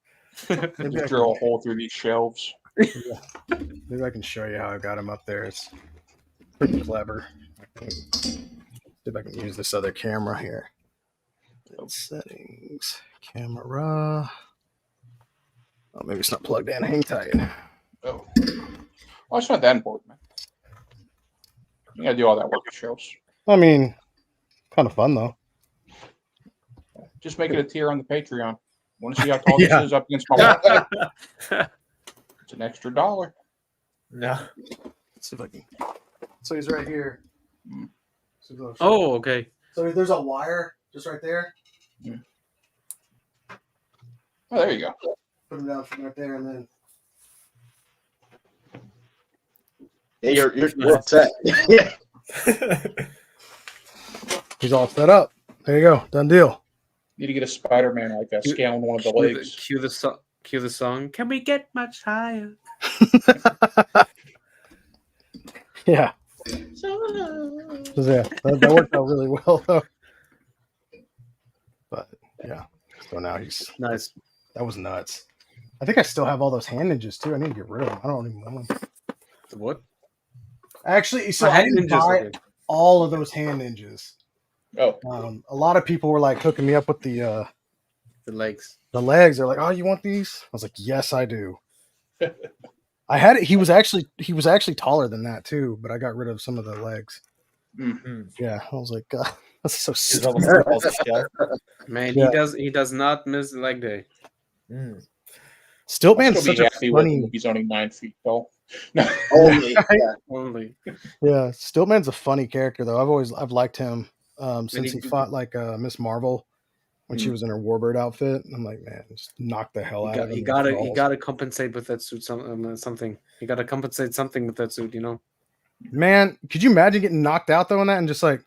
maybe, I Just can, drill a hole through these shelves. maybe I can show you how I got him up there. It's pretty clever. See if I can use this other camera here. Settings, camera. Oh, maybe it's not plugged in. Hang tight. Oh. Well, it's not that important, man. You got to do all that work at shelves. I mean, kind of fun though. Just make it a tier on the Patreon. Want to see how tall Yeah. this is up against my wall? It's an extra $1. No. Let's see if I can. So he's right here. Oh, okay. So there's a wire just right there. Oh, there you go. Put him down from right there, and then Yeah, you're upset. Yeah. he's all set up. There you go. Done deal. Need to get a Spider-Man like that, scaling one of the legs. Cue the song. Can we get much higher? Yeah. Yeah, that worked out really well though. But yeah, so now he's Nice. that was nuts. I think I still have all those hand ninjas too. I need to get rid of them. I don't even know them. What? Actually, so Oh, I hand didn't ninjas, buy okay. all of those hand ninjas. Oh, A lot of people were like hooking me up with The legs. the legs. They're like, "Oh, you want these?" I was like, "Yes, I do." I had it. He was actually taller than that too, but I got rid of some of the legs. Yeah, I was like, God, that's so He's stupid. almost 2 balls of shell. Man, Yeah. he does not miss the leg day. Mm. I'll Stiltman's still such be a happy with him funny. if he's only 9 feet tall. Only. Yeah. Only. Yeah, Stiltman's a funny character though. I've liked him since he he- fought like Miss Marvel when she was in her Warbird outfit. I'm like, man, just knock the hell out of him. He gotta compensate with that suit something. He gotta compensate something with that suit, you know. Man, could you imagine getting knocked out though in that and just like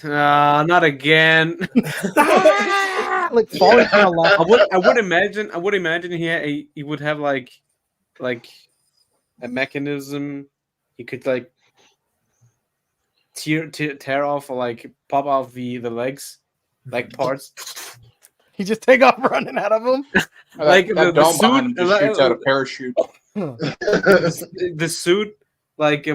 Not again. like falling from a ladder? I would imagine he would have like a mechanism he could like tear off or like pop off the legs like parts. He just take off running out of them. Like that the dome behind him suit, just shoots out a parachute. the suit like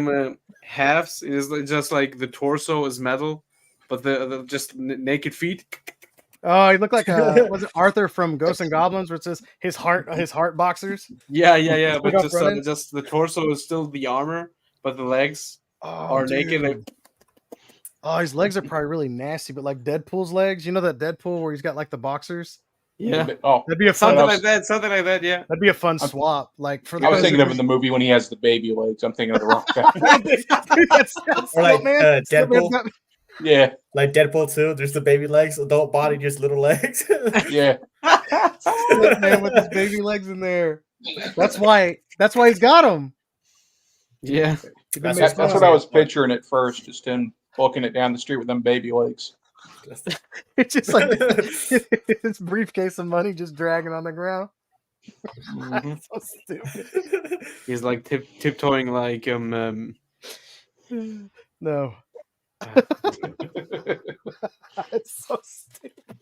halves is just like the torso is metal, but the just naked feet. Oh, he looked like was it Arthur from Ghosts and Goblins, where it says his heart boxers. Yeah. Took But off just running? just the torso is still the armor, but the legs are naked. Like, Oh, his legs are probably really nasty, but like Deadpool's legs, you know that Deadpool where he's got like the boxers? yeah, Oh, That'd be a fun something like that. Yeah. That'd be a fun swap. Like for the I was thinking of in the movie when he has the baby legs. I'm thinking of the wrong guy. Or like Deadpool. Yeah, Like Deadpool 2, there's the baby legs, adult body, just little legs. yeah. Man with his baby legs in there. That's why he's got them. Yeah. That's what I was picturing at first, just him walking it down the street with them baby legs. It's just like his briefcase of money just dragging on the ground. That's so stupid. He's like tiptoeing like No. It's so stupid.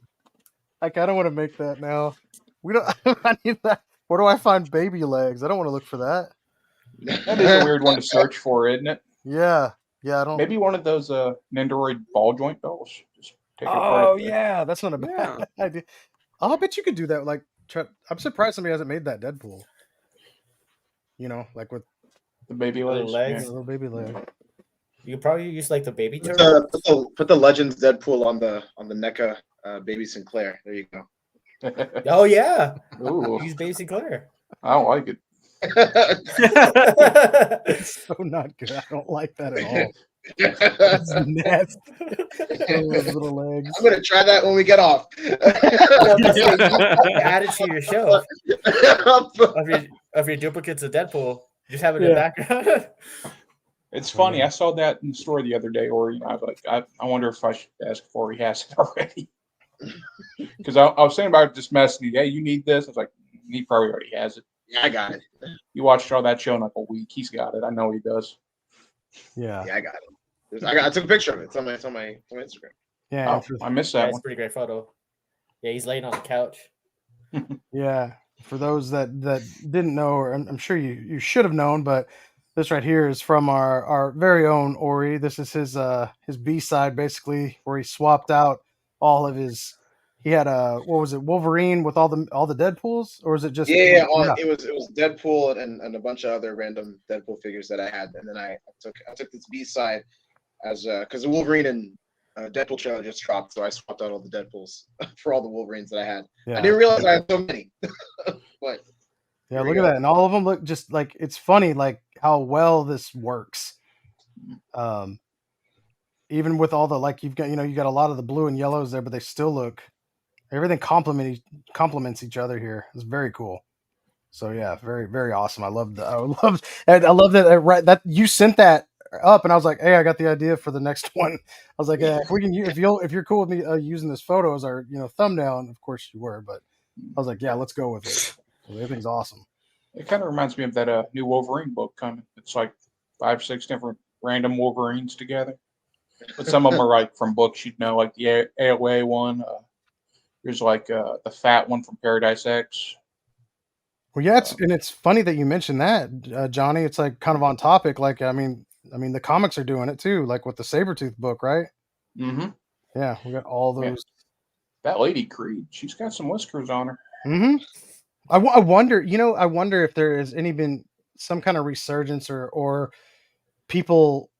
I kind of want to make that now. We don't. I need that. Where do I find baby legs? I don't want to look for that. That is a weird one to search for, isn't it? Yeah. I don't. Maybe one of those Nendoroid ball joint bells. Just take it Oh apart. yeah, that's not a bad idea. Oh, I bet you could do that. Like, I'm surprised somebody hasn't made that Deadpool. You know, like with The baby Little legs. legs. a little baby leg. You could probably use like the baby turtle. Put the Legends Deadpool on the NECA Baby Sinclair. There you go. Yeah. Oh yeah, Ooh, use baby Sinclair. I don't like it. It's so not good. I don't like that at all. It's nasty. Those little legs. I'm gonna try that when we get off. Add it to your shelf of your duplicates of Deadpool. Just have it in the background. It's funny. I saw that in the store the other day, or I was like, I wonder if I should ask for he has it already. Because I was saying about just messing. Hey, you need this? I was like, he probably already has it. Yeah, I got it. You watched all that show in like a week. He's got it. I know he does. Yeah. Yeah, I got it. I took a picture of it. It's on my Instagram. Yeah. Oh, I missed Yeah, that it's a one. pretty great photo. Yeah, he's laying on the couch. Yeah. For those that didn't know, or I'm sure you should have known, but this right here is from our very own Ori. This is his B-side, basically, where he swapped out all of his. He had what was it, Wolverine with all the Deadpools, or was it just Yeah, it was Deadpool and a bunch of other random Deadpool figures that I had, and then I took this B side as because the Wolverine and Deadpool trailer just dropped, so I swapped out all the Deadpools for all the Wolverines that I had. Yeah. I didn't realize I had so many. But Yeah, look at that, and all of them look just like, it's funny, like how well this works. Even with all the, like, you got a lot of the blue and yellows there, but they still look, everything complements each other here. It's very cool. So yeah, very very awesome. I love that. That you sent that up, and I was like, hey, I got the idea for the next one. I was like, if we can, if you're cool with me using this photo as our thumbnail, and of course you were, but I was like, yeah, let's go with it. Everything's awesome. It kind of reminds me of that new Wolverine book coming. It's like 5-6 different random Wolverines together. But some of them are like from books you'd know, like the AOA one. There's like the fat one from Paradise X. Well, yeah, it's funny that you mentioned that, Johnny. It's like kind of on topic. Like, I mean, the comics are doing it too, like with the Sabretooth book, right? Mm-hmm. Yeah, we got all Yeah. those. That lady Creed, she's got some whiskers on her. Mm-hmm. I wonder, I wonder if there has been some kind of resurgence or people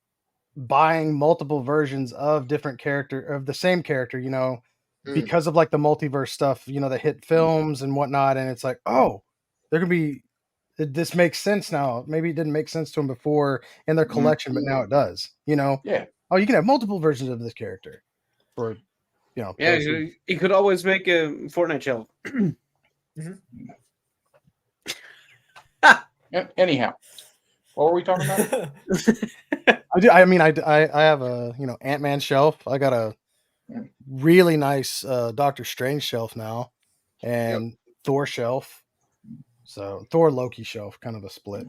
buying multiple versions of the same character, because of like the multiverse stuff, that hit films and whatnot, and it's like, oh, there could be this makes sense now. Maybe it didn't make sense to them before in their collection, but now it does. Yeah. Oh, you can have multiple versions of this character for Yeah, proceeds. you could always make a Fortnite shelf. Anyhow, what were we talking about? I do. I mean, I have a Ant-Man shelf. I got a really nice Doctor Strange shelf now, and Thor shelf. So Thor Loki shelf, kind of a split.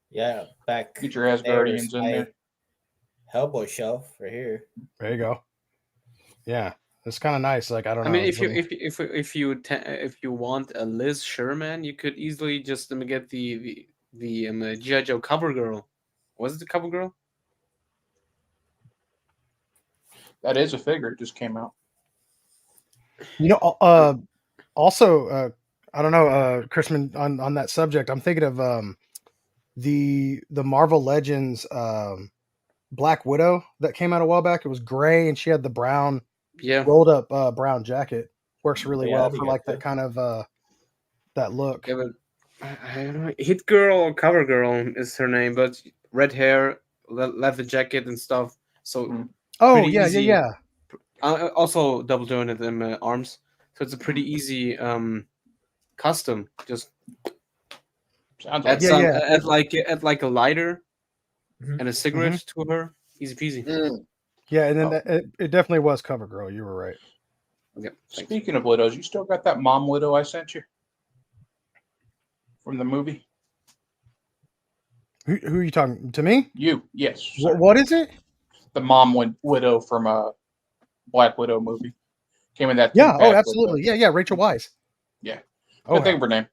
Yeah, back. Get your Asgardians in there. Hellboy shelf right here. There you go. Yeah, it's kind of nice. Like I don't know. I mean, if you want a Liz Sherman, you could easily just get the G.I. Joe cover girl. Was it the cover girl? That is a figure. It just came out. Also, I don't know, Chrisman, on that subject, I'm thinking of the Marvel Legends Black Widow that came out a while back. It was gray and she had the brown, rolled up brown jacket. Works really well for like that kind of that look. Yeah, but I don't know. Hit Girl or Cover Girl is her name, but red hair, leather jacket and stuff. So yeah, easy. yeah. Also double jointed arms, so it's a pretty easy custom. Just add like a lighter and a cigarette to her. Easy peasy. Yeah, and then it definitely was Cover Girl. You were right. Yep. Speaking of widows, you still got that mom widow I sent you from the movie? Who are you talking to? Me? You? Yes. What is it? The mom widow from a Black Widow movie. Came in that. Yeah. Oh, absolutely. Yeah. Rachel Weisz. Yeah. Oh, I think of her name.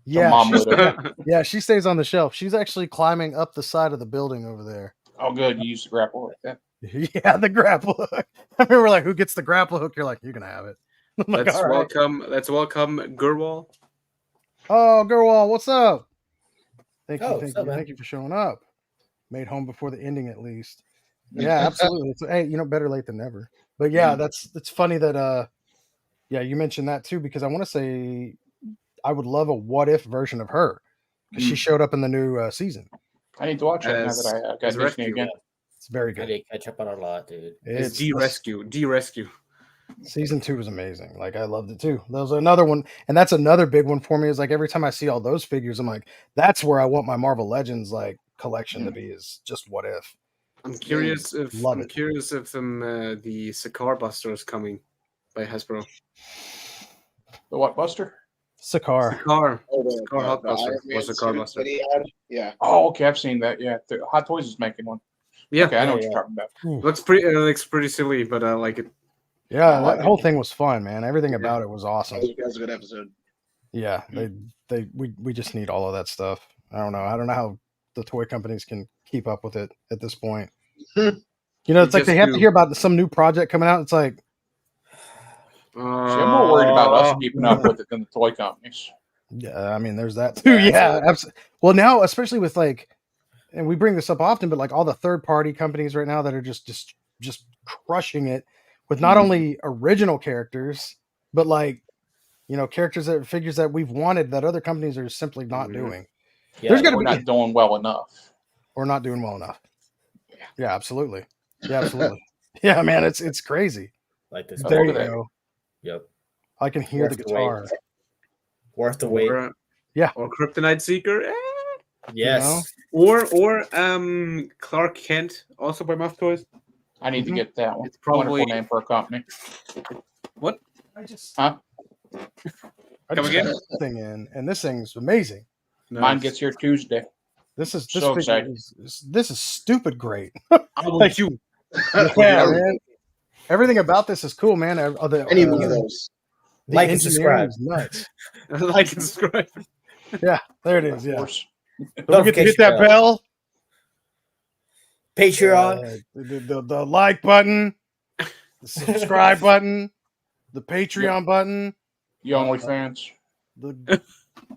Yeah. Mom widow. Yeah. She stays on the shelf. She's actually climbing up the side of the building over there. Oh, good. You used the grapple hook then. Yeah, the grapple hook. I remember, like, who gets the grapple hook? You're like, you're gonna have it. Let's welcome Gurwal. Oh, Gurwal, what's up? Thank you for showing up. Made home before the ending, at least. Yeah, absolutely. Hey, better late than never. But yeah, it's funny that you mentioned that too, because I want to say I would love a what if version of her because she showed up in the new season. I need to watch that now that I got Disney again. It's very good. I did catch up on a lot, dude. It's D-Rescue. Season 2 was amazing. Like, I loved it too. That was another one, and that's another big one for me. Is like every time I see all those figures, I'm like, that's where I want my Marvel Legends like collection to be. Is just what if. I'm curious if the Sakaar Buster is coming by Hasbro. The what Buster? Sakaar. Sakaar Hot Buster. Or Sakaar Buster. Yeah. Oh, okay. I've seen that. Yeah. Hot Toys is making one. Yeah. Okay, I know what you're talking about. Looks pretty silly, but I like it. Yeah, that whole thing was fun, man. Everything about it was awesome. That was a good episode. Yeah, we just need all of that stuff. I don't know how the toy companies can keep up with it at this point. It's like they have to hear about some new project coming out. It's like, See, I'm more worried about us keeping up with it than the toy companies. Yeah, I mean, there's that too. Yeah, absolutely. Well, now, especially with like, and we bring this up often, but like all the third-party companies right now that are just crushing it with not only original characters, but like, figures that we've wanted that other companies are simply not doing. Yeah, There's got to We're be not doing well enough. Or not doing well enough. Yeah, absolutely. Yeah, absolutely. Yeah, man, it's crazy. Like this. There you go. Yep. I can hear the guitar. Worth the wait. Or Kryptonite Seeker. Yes. Or Clark Kent, also by Muff Toys. I need to get that one. It's probably wonderful name for a company. What? I just Come again? got this thing in, and this thing's amazing. Nice. Mine gets here Tuesday. This So excited. This is stupid great. Like you. Yeah, man. Everything about this is cool, man. Any one of those. Like and subscribe. Nuts. Like and subscribe. Yeah, there it is. Yeah. Don't forget to hit that bell. Patreon. The like button. the subscribe button, the Patreon button, You OnlyFans. the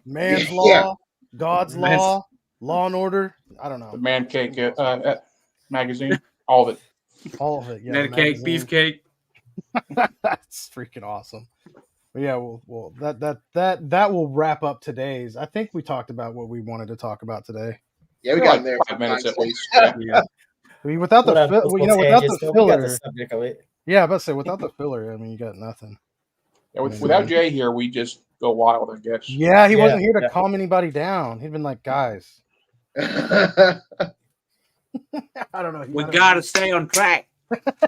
man's Yeah. law, God's Man's- law, Law and Order. I don't The know. Man Cake magazine. All of it. All of it. Yeah. Net the cake, magazine. beefcake. That's freaking awesome. But yeah, well, that will wrap up today's. I think we talked about what we wanted to talk about today. Yeah, we Feel got like in there 5 minutes at Time. least. Yeah. Yeah. I mean, without the Went on without multiple the tangents, but we got the filler. subject of it. Yeah, I was about to say without the filler. I mean, you got nothing. Yeah, without Jay here, we just go wild, I guess. Yeah, he wasn't here to Yeah. calm anybody down. He'd been like, guys, I don't know. We gotta stay on track.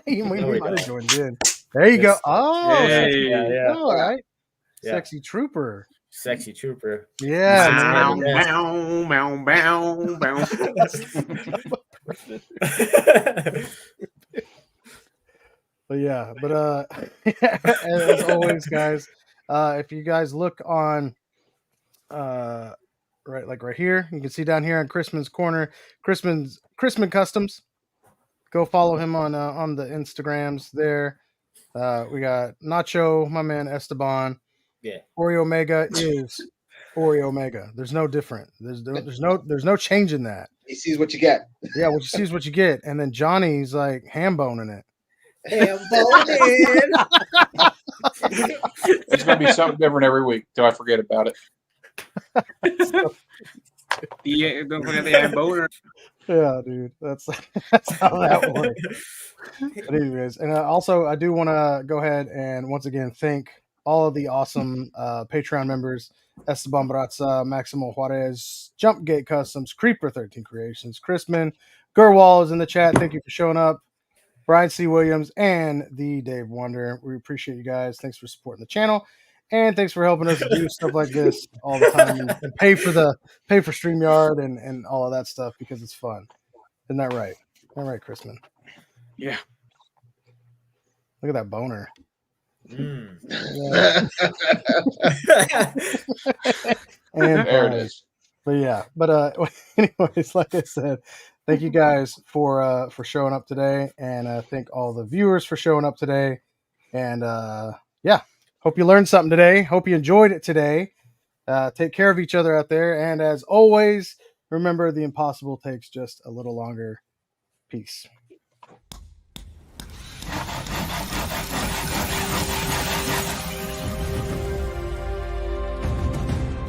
he might No, we have don't. joined in. There you go. Yes. Oh, Hey. Yeah. all right. Yeah. Sexy trooper. Sexy trooper. Yeah. Bow, man. bow, bow, bow, bow. But yeah, but as always, guys, if you guys look on right here, you can see down here on Chrisman's corner, Chrisman Customs. Go follow him on the Instagrams there. We got Nacho, my man Esteban. Yeah. Oreo Omega is Oreo Omega. There's no different. There's no change in that. He sees what you get. Yeah, what you see is what you get. And then Johnny's like ham boning it. Ham boning. It's going to be something different every week till I forget about it. Yeah, don't forget the ham boner. Yeah, dude, that's how that works. But anyways, and also I do want to go ahead and once again thank all of the awesome Patreon members: Esteban Brazza, Maximo Juarez, Jumpgate Customs, Creeper 13 Creations, Chrisman, Gurwall is in the chat. Thank you for showing up. Brian C. Williams and the Dave Wonder. We appreciate you guys. Thanks for supporting the channel. And thanks for helping us do stuff like this all the time and pay for StreamYard and all of that stuff because it's fun. Isn't that right? All right, Chrisman. Yeah. Look at that boner. Mm. And There it is. But yeah, but anyways, like I said, thank you guys for showing up today, and thank all the viewers for showing up today. And yeah, hope you learned something today. Hope you enjoyed it today. Take care of each other out there, and as always, remember the impossible takes just a little longer. Peace.